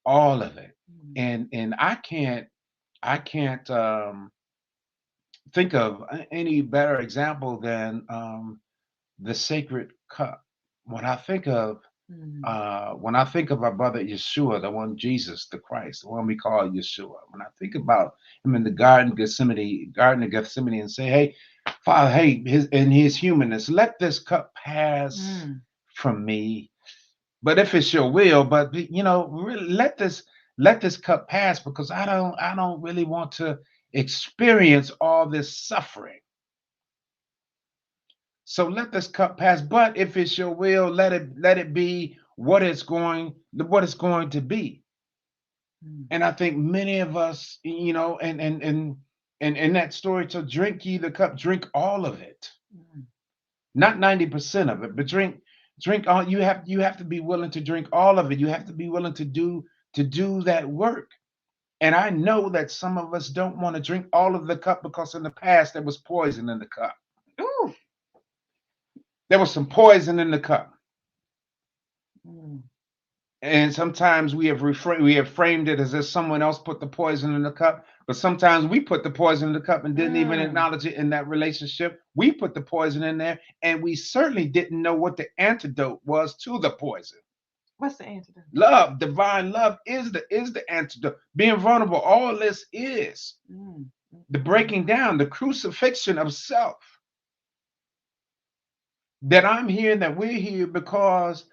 all of it. Mm. And I can't think of any better example than the sacred cup. When I think of Mm. when I think of our brother Yeshua, the one Jesus, the Christ, the one we call Yeshua, when I think about him in the Garden of Gethsemane, and say, "Hey, Father, hey, in his humanness, let this cup pass Mm. from me. But if it's your will, but really let this cup pass because I don't really want to experience all this suffering. So let this cup pass. But if it's your will, let it be what it's going to be." Mm. And I think many of us, and in that story, to drink ye the cup, drink all of it, Mm. not 90% of it, but drink all. You have to be willing to drink all of it. You have to be willing to do that work. And I know that some of us don't want to drink all of the cup because in the past there was poison in the cup. Ooh. There was some poison in the cup. Mm. And sometimes we have framed it as if someone else put the poison in the cup, but sometimes we put the poison in the cup and didn't even Mm. acknowledge it in that relationship. We put the poison in there, and we certainly didn't know what the antidote was to the poison. What's the antidote? Love, divine love, is the antidote. Being vulnerable, all this is Mm. the Mm. breaking down, the crucifixion of self. That I'm here, that we're here because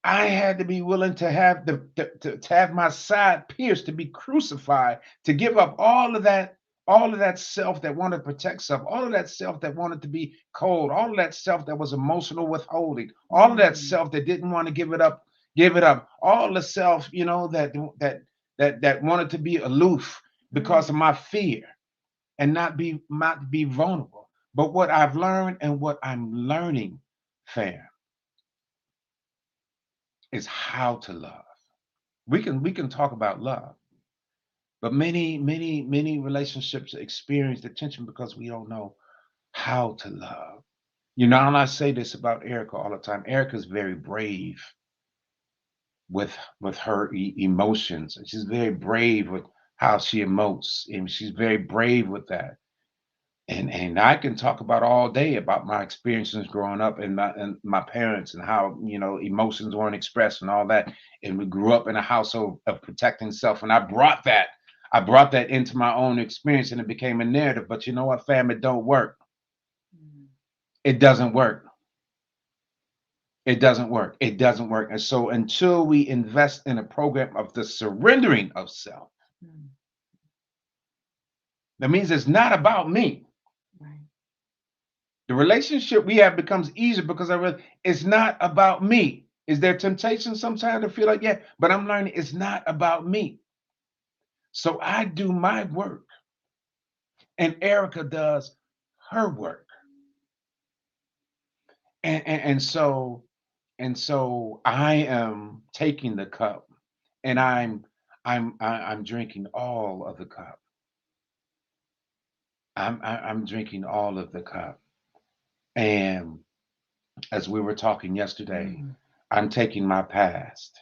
I had to be willing to have to have my side pierced, to be crucified, to give up all of that self that wanted to protect self, all of that self that wanted to be cold, all of that self that was emotional withholding, all of that Mm. self that didn't want to give it up, all the self, that wanted to be aloof because of Mm. my fear and not be vulnerable. But what I've learned and what I'm learning, fam, is how to love. We can talk about love, but many relationships experience the tension because we don't know how to love. You know, and I say this about Erica all the time. Erica's very brave with her emotions. She's very brave with how she emotes, and she's very brave with that. And I can talk about all day about my experiences growing up and my parents and how emotions weren't expressed and all that. And we grew up in a household of protecting self, and I brought that into my own experience, and it became a narrative. But you know what, fam, it don't work. Mm, It doesn't work. It doesn't work. It doesn't work. And so until we invest in a program of the surrendering of self, mm, that means it's not about me. right. The relationship we have becomes easier because I realize it's not about me. Is there temptation sometimes to feel like, yeah, but I'm learning it's not about me. So I do my work and Erica does her work. And so I am taking the cup and I'm drinking all of the cup. I'm drinking all of the cup. And as we were talking yesterday, Mm, I'm taking my past.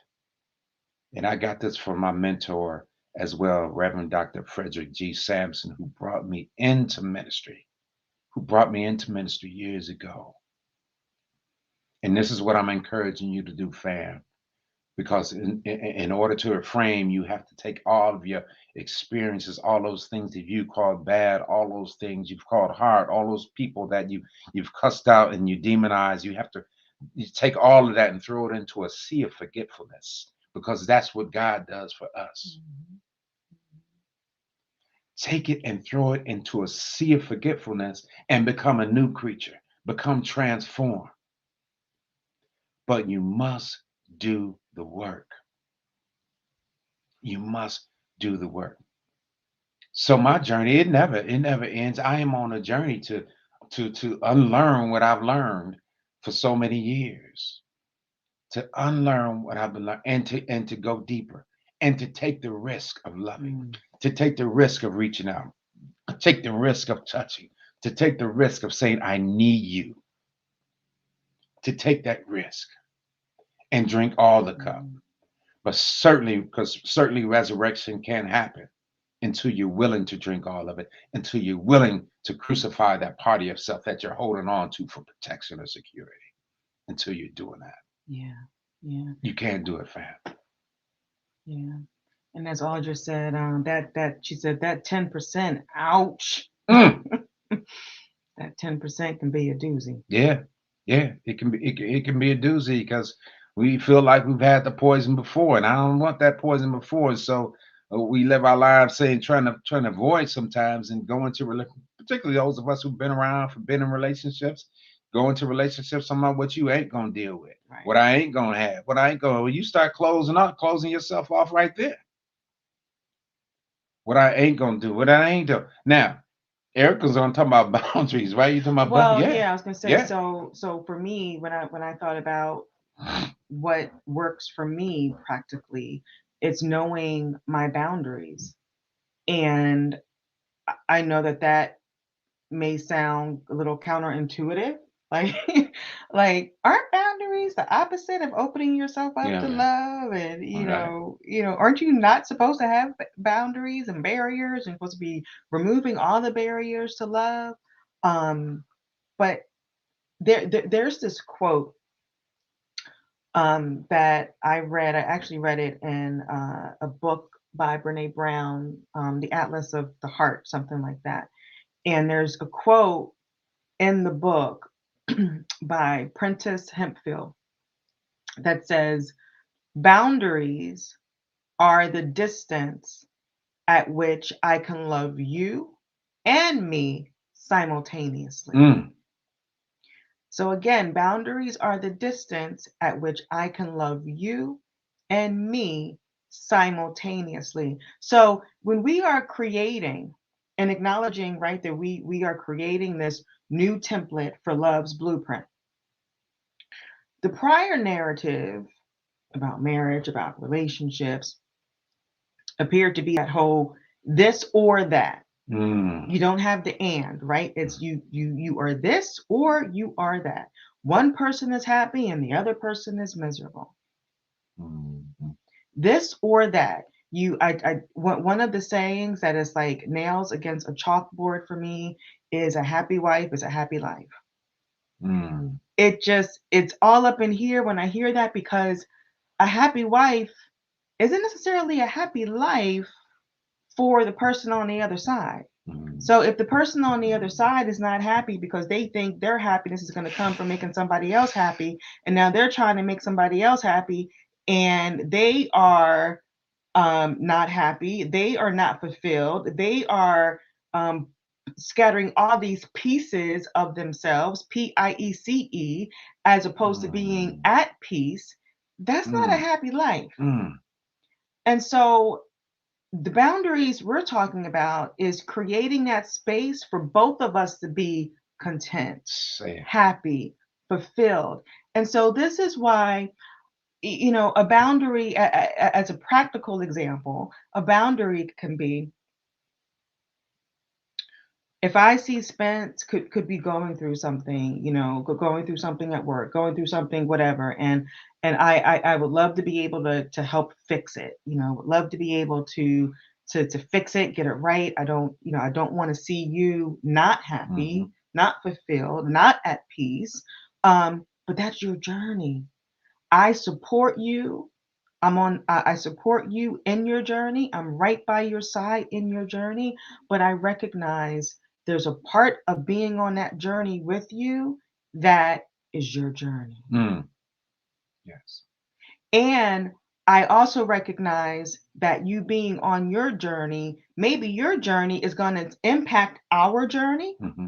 And I got this from my mentor as well, Reverend Dr. Frederick G. Sampson, who brought me into ministry years ago. And this is what I'm encouraging you to do, fam. Because in order to reframe, you have to take all of your experiences, all those things that you called bad, all those things you've called hard, all those people that you've cussed out and you demonize. You take all of that and throw it into a sea of forgetfulness, because that's what God does for us. mhm, Take it and throw it into a sea of forgetfulness and become a new creature, become transformed. But you must do the work. You must do the work. So my journey, it never ends. I am on a journey to unlearn what I've learned for so many years. To unlearn what I've been learning and to go deeper and to take the risk of loving, mm, to take the risk of reaching out, to take the risk of touching, to take the risk of saying, I need you, to take that risk and drink all the cup. mm, But certainly, because certainly resurrection can't happen until you're willing to drink all of it, until you're willing to crucify that part of yourself that you're holding on to for protection or security. Until you're doing that, yeah. Yeah. you can't do it, fam. Yeah. And as Audra said, that she said that 10%, ouch. Mm, That 10% can be a doozy. yeah, yeah, it can be a doozy because we feel like we've had the poison before, and I don't want that poison before. So we live our lives saying trying to avoid sometimes and go into particularly those of us who've been around for been in relationships, go into relationships talking about what you ain't gonna deal with, Right. what I ain't gonna have, what I ain't gonna. When you start closing yourself off right there. What I ain't gonna do, what I ain't do. Now, Erica's on talking about boundaries, right? You talking about Well, yeah, yeah, I was gonna say, yeah. so for me, when I thought about what works for me practically, it's knowing my boundaries. And I know that that may sound a little counterintuitive. Like, like aren't boundaries the opposite of opening yourself up Yeah, to yeah. love? And All right. aren't you not supposed to have boundaries and barriers and supposed to be removing all the barriers to love? Um, but there's this quote that I read. I actually read it in a book by Brene Brown, The Atlas of the Heart, something like that. And there's a quote in the book by Prentice Hemphill that says, boundaries are the distance at which I can love you and me simultaneously. Mm, So again, boundaries are the distance at which I can love you and me simultaneously. So when we are creating and acknowledging, right, that we are creating this new template for love's blueprint, the prior narrative about marriage, about relationships, appeared to be that whole this or that. Mm, You don't have the and, right? It's you are this or you are that. One person is happy and the other person is miserable. mm, This or that. One of the sayings that is like nails against a chalkboard for me is a happy wife is a happy life. mm, It's all up in here when I hear that, because a happy wife isn't necessarily a happy life for the person on the other side. mm, So if the person on the other side is not happy because they think their happiness is going to come from making somebody else happy, and now they're trying to make somebody else happy, and they are not happy, they are not fulfilled, they are um, scattering all these pieces of themselves, PIECE, as opposed to being mm, at peace, that's not a mm, happy life. mm. And so the boundaries we're talking about is creating that space for both of us to be content, Say it. happy, fulfilled. And so this is why, a boundary, as a practical example, a boundary can be, if I see Spence could be going through something, going through something at work, going through something, whatever, and I would love to be able to help fix it. Would love to be able to fix it, get it right. I don't want to see you not Mm-hmm. happy, not fulfilled, not at peace. But that's your journey. I support you. I support you in your journey. I'm right by your side in your journey, but I recognize there's a part of being on that journey with you that is your journey. Mm. Yes. And I also recognize that you being on your journey, maybe your journey is going to impact our journey. Mm-hmm.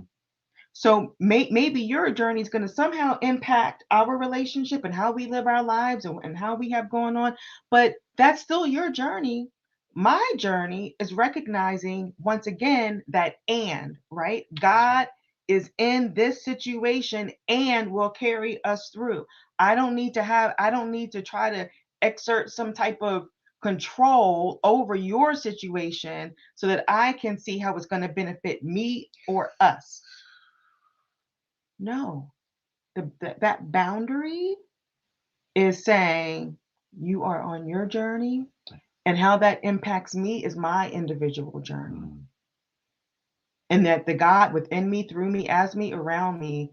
So maybe your journey is going to somehow impact our relationship and how we live our lives, and how we have going on, but that's still your journey. My journey is recognizing once again that, and right, God is in this situation and will carry us through. I don't need to try to exert some type of control over your situation so that I can see how it's going to benefit me or us. No, that boundary is saying you are on your journey, and how that impacts me is my individual journey. Mm. And that the God within me, through me, as me, around me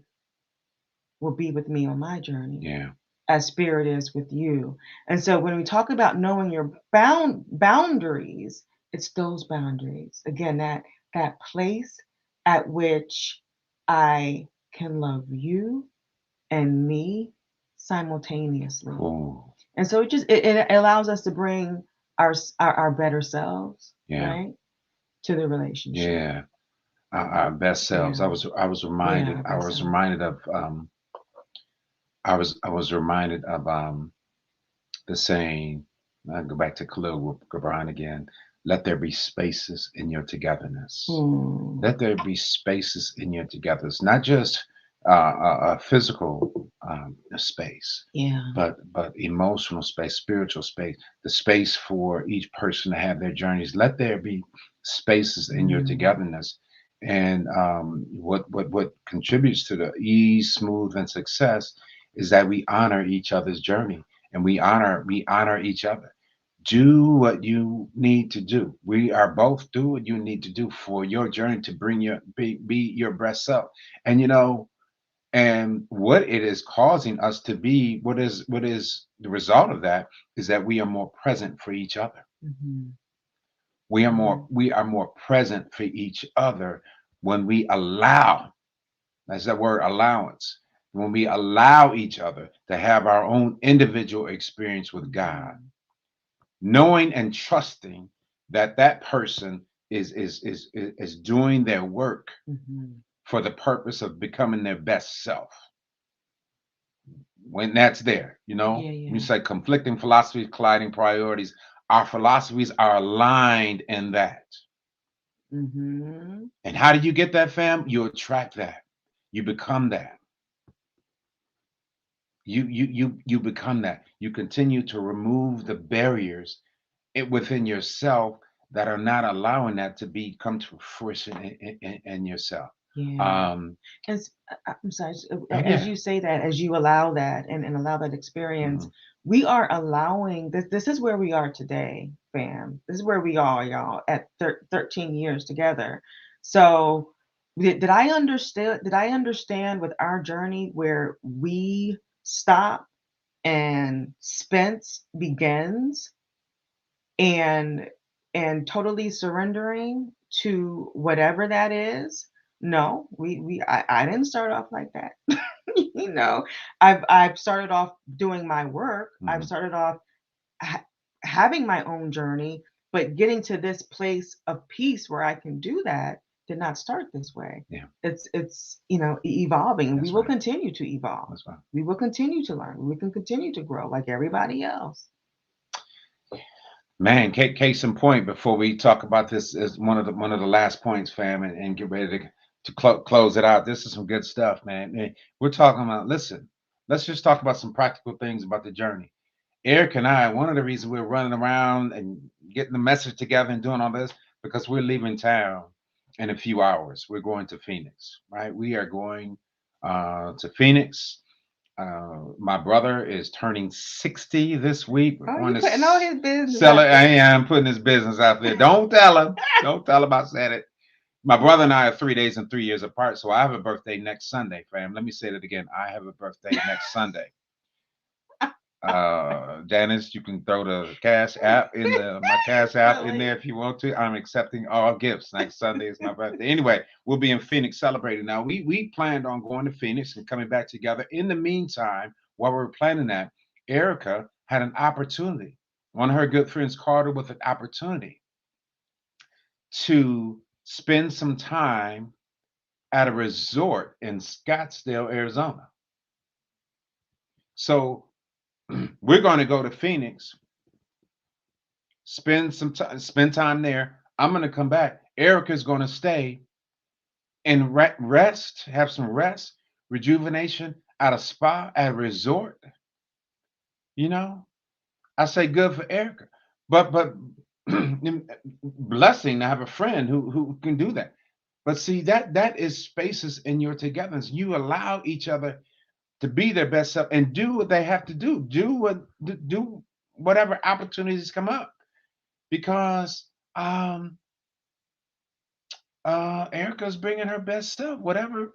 will be with me on my journey, Yeah. as spirit is with you. And so when we talk about knowing your boundaries, it's those boundaries. Again, that place at which I can love you and me simultaneously. Cool. And so it allows us to bring our better selves, Yeah. right, to the relationship. Yeah. Our best selves. Yeah. I was Yeah, reminded. our I best was selves. reminded of. I was reminded of the saying. I go back to Khalil Gibran again. Let there be spaces in your togetherness. Hmm. Let there be spaces in your togetherness, not just a physical space, Yeah. but emotional space, spiritual space, the space for each person to have their journeys. Let there be spaces in your Mm. togetherness. And what contributes to the ease, smooth, and success is that we honor each other's journey, and we honor each other. Do what you need to do. We are both do what you need to do for your journey to bring be your best self. And and what it is causing us to be, what is the result of that is that we are more present for each other. Hmm. We are more Hmm. we are more present for each other when we allow, that's that word, allowance, when we allow each other to have our own individual experience with God, Hmm. knowing and trusting that that person is doing their work Hmm. for the purpose of becoming their best self. When that's there, Yeah, when you yeah. say conflicting philosophies, colliding priorities, our philosophies are aligned in that. Hmm. And how do you get that, fam? You attract that. You become that. You become that. You continue to remove the barriers within yourself that are not allowing that to be come to fruition in yourself. Yeah. Um, And I'm sorry, as yeah. you say that, as you allow that and allow that experience, Mhm. we are allowing this. This is where we are today, fam. This is where we are, y'all, at 13 years together. So, did I understand? Did I understand with our journey where we stop and Spence begins, and totally surrendering to whatever that is? No, I didn't start off like that. You know, I've started off doing my work. I've Mhm. started off ha- having my own journey, but getting to this place of peace where I can do that did not start this way. Yeah, It's evolving, and we that's will right. continue to evolve. That's right. We will continue to learn. We can continue to grow like everybody else. Man, case in point, before we talk about this is one of the last points, fam, and get ready to close it out. This is some good stuff, man. We're talking about. Listen, let's just talk about some practical things about the journey. Eric and I, one of the reasons we're running around and getting the message together and doing all this because we're leaving town in a few hours. We're going to Phoenix, right? We are going to Phoenix. My brother is turning 60 this week. We're Oh, going you to putting all his business sell it. out I there. am putting his business out there. Don't tell him. Don't tell him I said it. My brother and I are 3 days and 3 years apart. So I have a birthday next Sunday, fam. Let me say that again. I have a birthday next Sunday. Janice, you can throw the cash app in the my cash app in Really? there if you want to. I'm accepting all gifts. Next Sunday is my birthday. Anyway, we'll be in Phoenix celebrating. Now we planned on going to Phoenix and coming back together. In the meantime, while we were planning that, Erica had an opportunity. One of her good friends called her with an opportunity to spend some time at a resort in Scottsdale, Arizona. So we're going to go to Phoenix, spend time there. I'm going to come back. Erica's going to stay and rest, have some rest, rejuvenation at a spa, at a resort. You know, I say good for Erica, but blessing to have a friend who can do that. But see that is spaces in your togetherness. You allow each other to be their best self and do what they have to do. Do whatever opportunities come up because um Erica's bringing her best self, whatever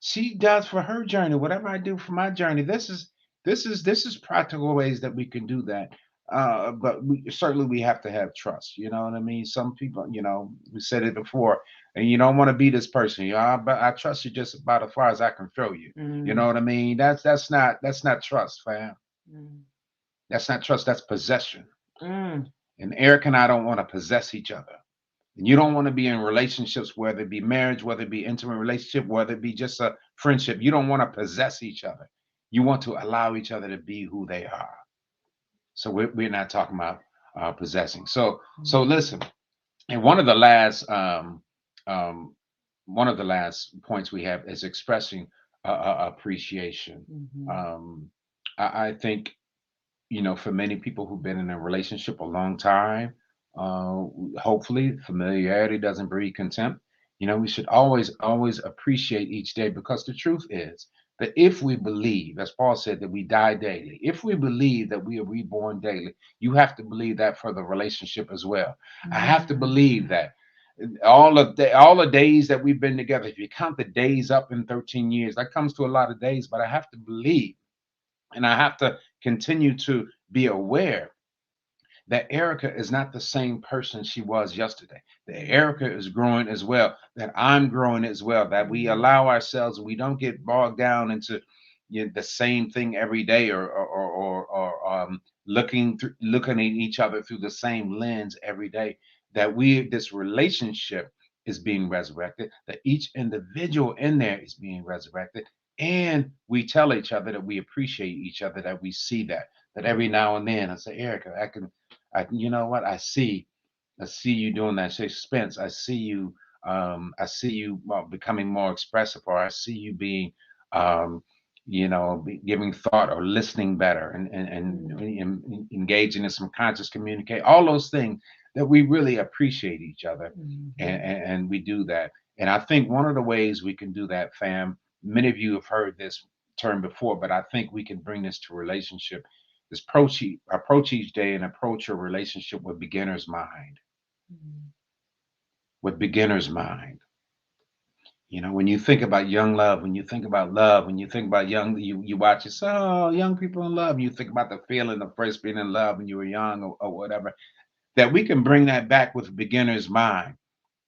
she does for her journey, whatever I do for my journey. This is practical ways that we can do that. But certainly we have to have trust. You know what I mean? Some people, we said it before, and you don't want to be this person. But I trust you just about as far as I can throw you. You know Mm, what I mean? That's not trust, fam. mm, That's not trust. That's possession. mm, And Eric and I don't want to possess each other. And you don't want to be in relationships, whether it be marriage, whether it be intimate relationship, whether it be just a friendship. You don't want to possess each other. You want to allow each other to be who they are. So we're not talking about possessing. So listen. mm, And um, one of the last points we have is expressing appreciation. mhm, Um, I think for many people who've been in a relationship a long time, uh, hopefully familiarity doesn't breed contempt. We should always appreciate each day because the truth is that if we believe, as Paul said, that we die daily, if we believe that we are reborn daily, you have to believe that for the relationship as well. I have to believe mm, that all the days that we've been together, if you count the days up in 13 years, that comes to a lot of days, but I have to believe and I have to continue to be aware that Erica is not the same person she was yesterday. That Erica is growing as well. That I'm growing as well. That we mm, allow ourselves, we don't get bogged down into the same thing every day, or looking at each other through the same lens every day. That this relationship is being resurrected. That each individual in there is being resurrected, and we tell each other that we appreciate each other. That we see that every now and then I say, Erica, you know what? I see you doing that. Say, Spence, I see you becoming more expressive, or I see you being, um, giving thought or listening better, and mm, engaging in some conscious communicate. All those things. that we really appreciate each other, and, Mhm. and we do that. And I think one of the ways we can do that, fam, many of you have heard this term before, but I think we can bring this to relationship. Is approach each day and approach your relationship with beginner's mind. Mhm. With beginner's mind. When you think about young love, when you think about love, when you think about you watch it, so young people in love, you think about the feeling of first being in love when you were young, or whatever, that we can bring that back with beginner's mind.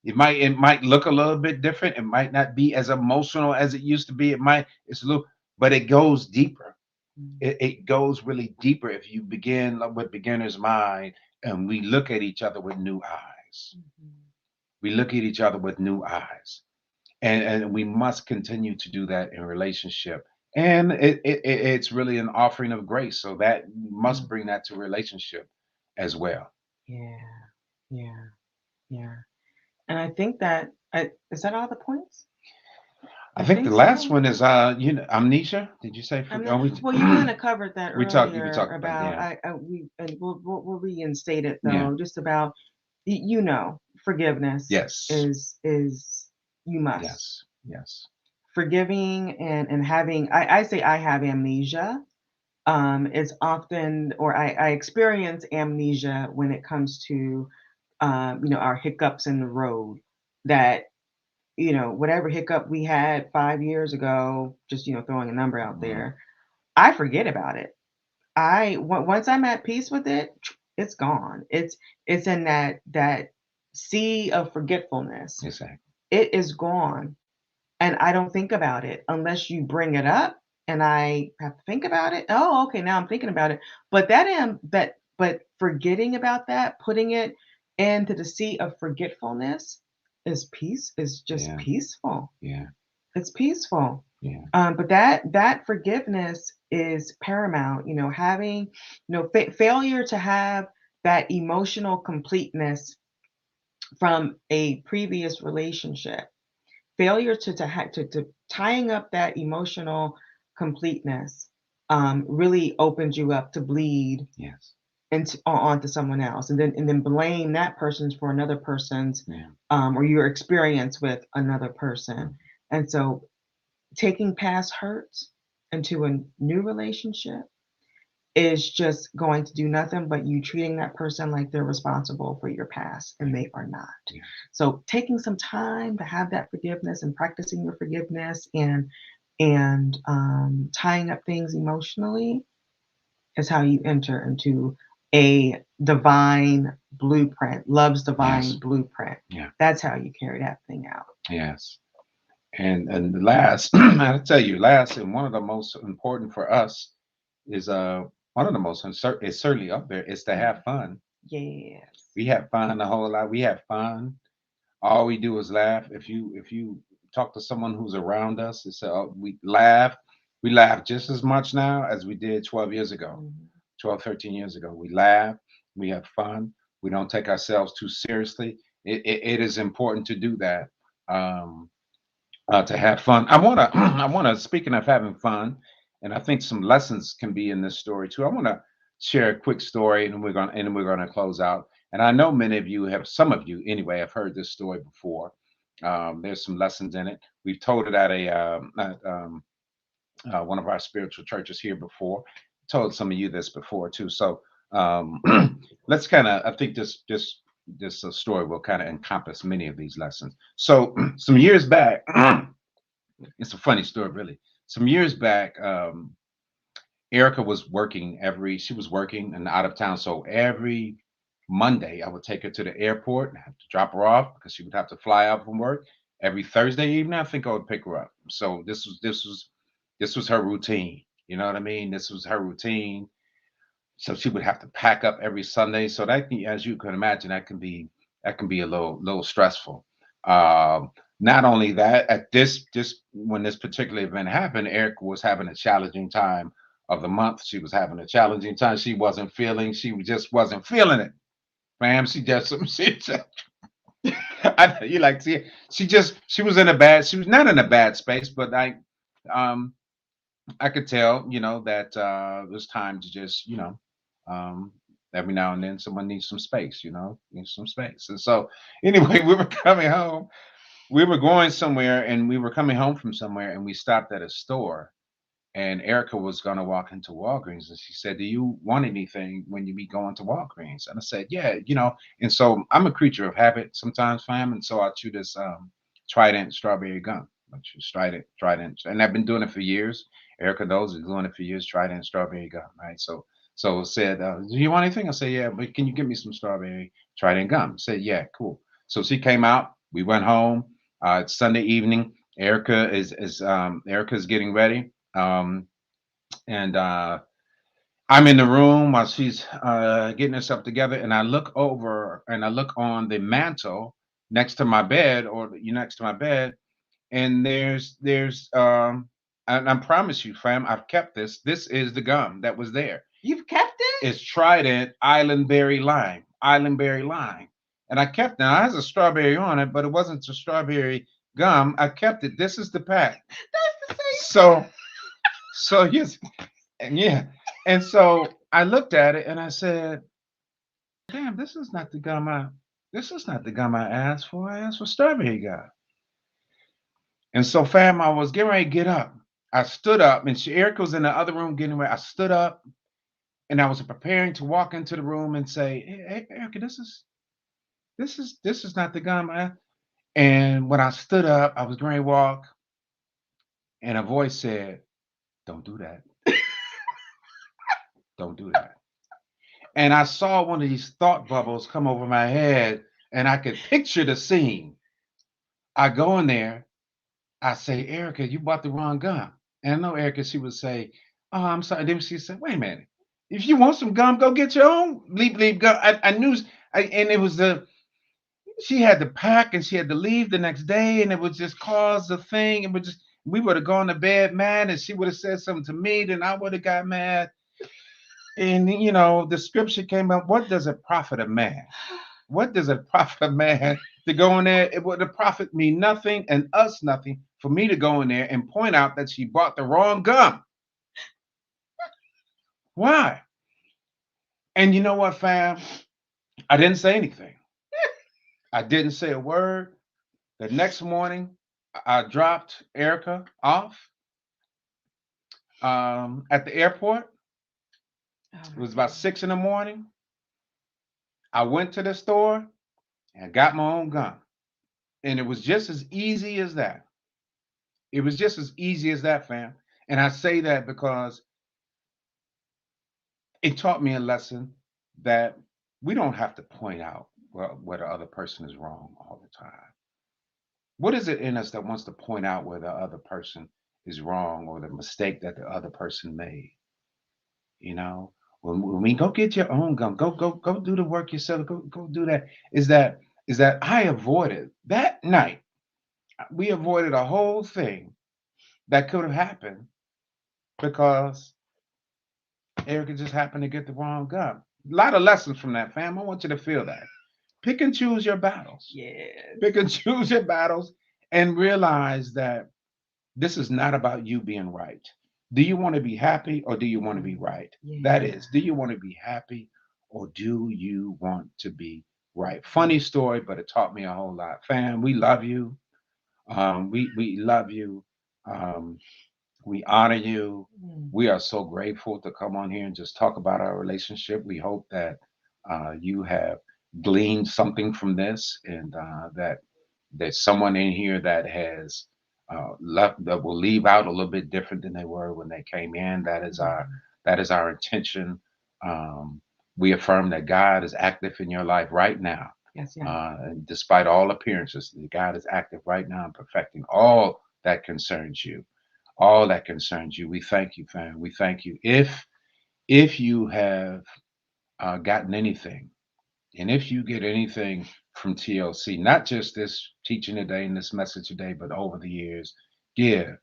It might look a little bit different. It might not be as emotional as it used to be. It's a little, but it goes deeper. Mhm. It goes really deeper if you begin with beginner's mind, and we look at each other with new eyes. Mhm. We look at each other with new eyes, and we must continue to do that in relationship. And it's really an offering of grace, so that we must Mhm. bring that to relationship as well. Yeah, yeah, yeah. And I think that is that all the points? I I think the think last so. one is amnesia. Did you say I'm not, oh, we well, you kind of covered that we earlier talked about, about yeah. we and we'll reinstate it Yeah. though, just about forgiveness Yes. is you must Yes. Yes. forgiving and having. I say I have amnesia. Is often or I experience amnesia when it comes to our hiccups in the road that whatever hiccup we had 5 years ago, just throwing a number out Mhm. there, I forget about it. Once I'm at peace with it, it's gone. It's in that sea of forgetfulness. Exactly. It is gone, and I don't think about it unless you bring it up, and I have to think about it. Oh, okay, now I'm thinking about it. But forgetting about that, putting it into the sea of forgetfulness is just Yeah. peaceful. Yeah. It's peaceful. Yeah. But that forgiveness is paramount. Having failure to have that emotional completeness from a previous relationship, failure to tying up that emotional completeness really opens you up to bleed Yes. into onto someone else, and then blame that person's for another person's Yeah. or your experience with another person. Mhm. And so taking past hurts into a new relationship is just going to do nothing but you treating that person like they're responsible for your past, and Yeah. they are not. Yeah. So taking some time to have that forgiveness and practicing your forgiveness and tying up things emotionally is how you enter into a divine blueprint, love's divine Yes. blueprint. Yeah. That's how you carry that thing out. Yes. And the last, I'll tell you, last and one of the most important for us is one of the most is certainly up there is to have fun. Yes. We have fun a whole lot. We have fun. All we do is laugh. If you talk to someone who's around us, it's we laugh. We laugh just as much now as we did 12 years ago, Mhm. 12, 13 years ago. We laugh. We have fun. We don't take ourselves too seriously. It is important to do that. Um, to have fun. I want to. I want to. Speaking of having fun, and I think some lessons can be in this story too. I want to share a quick story, and we're gonna close out. And I know many of you have, some of you anyway, have heard this story before. There's some lessons in it. We've told it at one of our spiritual churches here before. Told some of you this before too. So um, let's kind of. I think this story will kind of encompass many of these lessons. So some years back. It's a funny story, really. Some years back, Erica was working she was working and out of town. So every Monday, I would take her to the airport and have to drop her off because she would have to fly out from work. Every Thursday evening, I think I would pick her up. So this was her routine. You know what I mean? This was her routine. So she would have to pack up every Sunday. So as you can imagine, that can be a little stressful. Not only that, at this when this particular event happened, Eric was having a challenging time of the month. She was having a challenging time. She just wasn't feeling it, ma'am. She just you like see she was in a bad she was not in a bad space, but um I could tell, that it was time to just, um, Every now and then, someone needs some space, needs some space. And so, anyway, we were coming home. We were going somewhere, and we were coming home from somewhere, and we stopped at a store, and Erica was going to walk into Walgreens, and she said, "Do you want anything when you be going to Walgreens?" And I said, "Yeah." And so I'm a creature of habit sometimes, fam, and so I chew this Trident strawberry gum. I chew Trident, and I've been doing it for years. Erica knows, is doing it for years. Trident strawberry gum, right? So said, "Do you want anything?" I said, "Yeah, but can you give me some strawberry Trident gum?" I said, "Yeah, cool." So she came out. We went home. It's Sunday evening. Erica's getting ready. And I'm in the room while she's getting herself together, and I look over and I look on the mantle next to my bed, or next to my bed, and and I promise you, fam, I've kept this. This is the gum that was there. You've kept it? It's Trident Islandberry Lime, and I kept it. Now it has a strawberry on it, but it wasn't a strawberry gum. I kept it. This is the pack. That's the same. So so yes, and yeah. And so I looked at it and I said, "Damn, this is not the gum I asked for. I asked for strawberry gum." And so, fam, I was getting ready to get up. I stood up, and Erica was in the other room getting ready. I stood up, and I was preparing to walk into the room and say, "Hey, Erica, this is not the gum." And when I stood up, I was going to walk, and a voice said, "Don't do that. Don't do that." And I saw one of these thought bubbles come over my head, and I could picture the scene. I go in there, I say, "Erica, you bought the wrong gum." And I know Erica, she would say, "Oh, I'm sorry." Then she said, "Wait a minute. If you want some gum, go get your own leap gum." I knew, and it was she had to pack and she had to leave the next day, and it would just cause the thing. It would just, we would have gone to bed mad, and she would have said something to me, then I would have got mad. And the scripture came up, what does it profit a man? What does it profit a man to go in there? It would profit me nothing and us nothing for me to go in there and point out that she bought the wrong gum. Why? And you know what, fam? I didn't say anything. I didn't say a word. The next morning, I dropped Erica off at the airport. Oh It my was about God. 6 in the morning. I went to the store and got my own gum. And it was just as easy as that. It was just as easy as that, fam. And I say that because it taught me a lesson that we don't have to point out where the other person is wrong all the time. What is it in us that wants to point out where the other person is wrong or the mistake that the other person made? You know, when we go get your own gum, go do the work yourself. Go do that. Is that I avoided that night? We avoided a whole thing that could have happened because Erica just happened to get the wrong gum. A lot of lessons from that, fam. I want you to feel that. Pick and choose your battles. Yes. Pick and choose your battles and realize that this is not about you being right. Do you want to be happy or do you want to be right? That Yeah. is, do you want to be happy or do you want to be right? Funny story, but it taught me a whole lot. Fam, we love you. We love you. Um, we honor you. Mm. We are so grateful to come on here and just talk about our relationship. We hope that you have gleaned something from this, and that there's someone in here that has left, that will leave out a little bit different than they were when they came in. That is our intention. Um, we affirm that God is active in your life right now. Yes, yes. Despite all appearances, God is active right now and perfecting all that concerns you. We thank you, fam. We thank you. If you have gotten anything, and if you get anything from TLC, not just this teaching today and this message today, but over the years, give,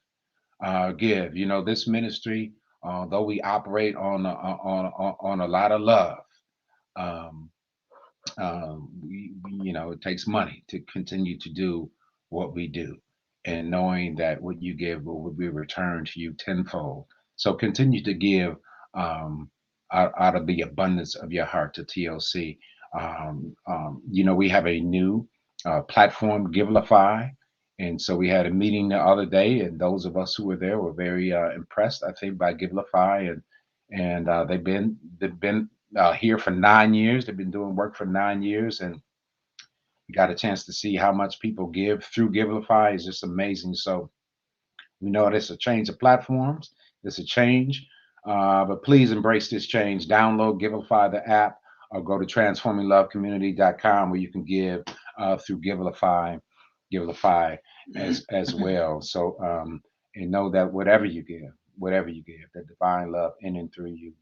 give. This ministry, though we operate on a lot of love, um, it takes money to continue to do what we do, and knowing that what you give will be returned to you tenfold. So continue to give. Um, out of the abundance of your heart to TLC. We have a new platform, Givelify. And so we had a meeting the other day, and those of us who were there were very impressed, I think, by Givelify, and they've been here for 9 years. They've been doing work for 9 years, and we got a chance to see how much people give through Givelify. Is just amazing. So we know it's a change of platforms. It's a change, but please embrace this change. Download Givelify the app, or go to transforminglovecommunity.com where you can give through Givelify as well. So and know that whatever you give, that divine love in and through you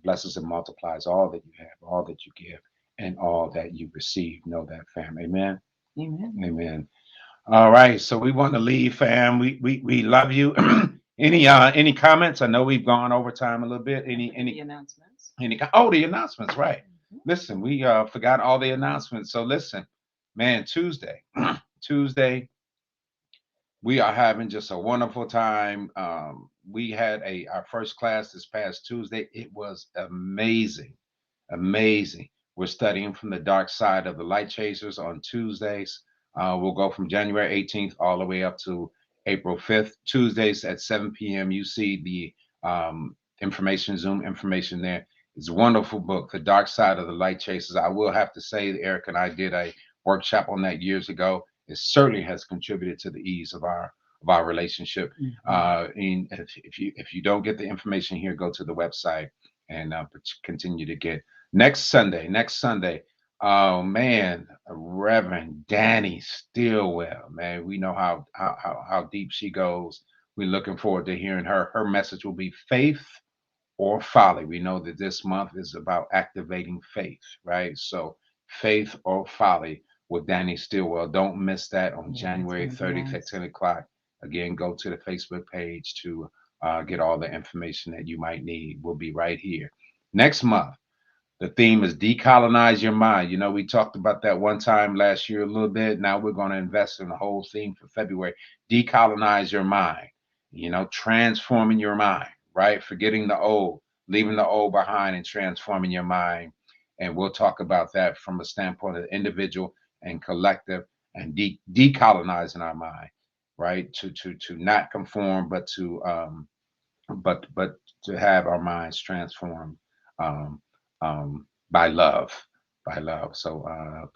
blesses and multiplies all that you have, all that you give, and all that you receive. Know that, fam. Amen. Amen. Amen. All right, so we want to leave, fam. We love you. Any comments? I know we've gone over time a little bit. The announcements. The announcements, right? Mhm. Listen, we forgot all the announcements. So listen, man, Tuesday, Tuesday, we are having just a wonderful time. We had our first class this past Tuesday. It was amazing. Amazing. We're studying from the dark side of the light chasers on Tuesdays. We'll go from January 18th all the way up to April 5th. Tuesdays at 7 p.m. You see the information, Zoom information there. It's a wonderful book, The Dark Side of the Light Chasers. I will have to say that Eric and I did a workshop on that years ago. It certainly has contributed to the ease of our relationship. And if you don't get the information here, go to the website and continue to get. Next Sunday, oh man, Reverend Danny Stillwell, man, we know how deep she goes. We're looking forward to hearing her. Her message will be faith or folly. We know that this month is about activating faith, right? So faith or folly with Danny Stillwell. Don't miss that on January 30th at 10 o'clock. Again, go to the Facebook page to get all the information that you might need. We'll be right here. Next month, the theme is decolonize your mind. We talked about that one time last year a little bit. Now we're going to invest in the whole theme for February. Decolonize your mind, transforming your mind, right? Forgetting the old, leaving the old behind and transforming your mind. And we'll talk about that from a standpoint of individual and collective and decolonizing our mind, right? To not conform, but to have our minds transformed um, by love, by love. So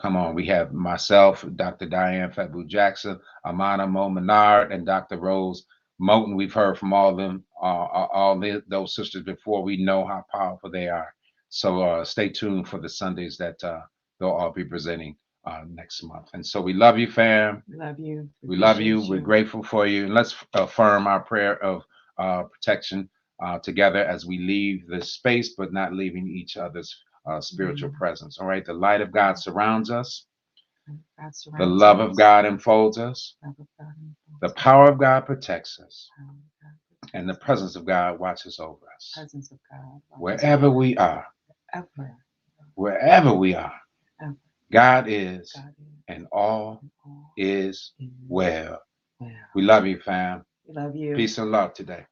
come on, we have myself, Dr. Diane Fabu Jackson, Amana Mo Menard, and Dr. Rose Moten. We've heard from all of them, those sisters before. We know how powerful they are. So stay tuned for the Sundays that they'll all be presenting next month. And so we love you, fam. Love you. We love you. Appreciate We're you. grateful for you. And let's affirm our prayer of protection together as we leave this space, but not leaving each other's spiritual presence. All right. The light of God surrounds us. God The surrounds love of us. God enfolds us. Love of God The enfolds us. power of God protects us. Power of God And the protects us. presence of God watches over us. Presence of God watches Wherever over we us. are, Ever. wherever we are, Ever. God is, God is. and all And all is is well. well. We love you, fam. We love you. Peace and love today.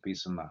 Peace and love.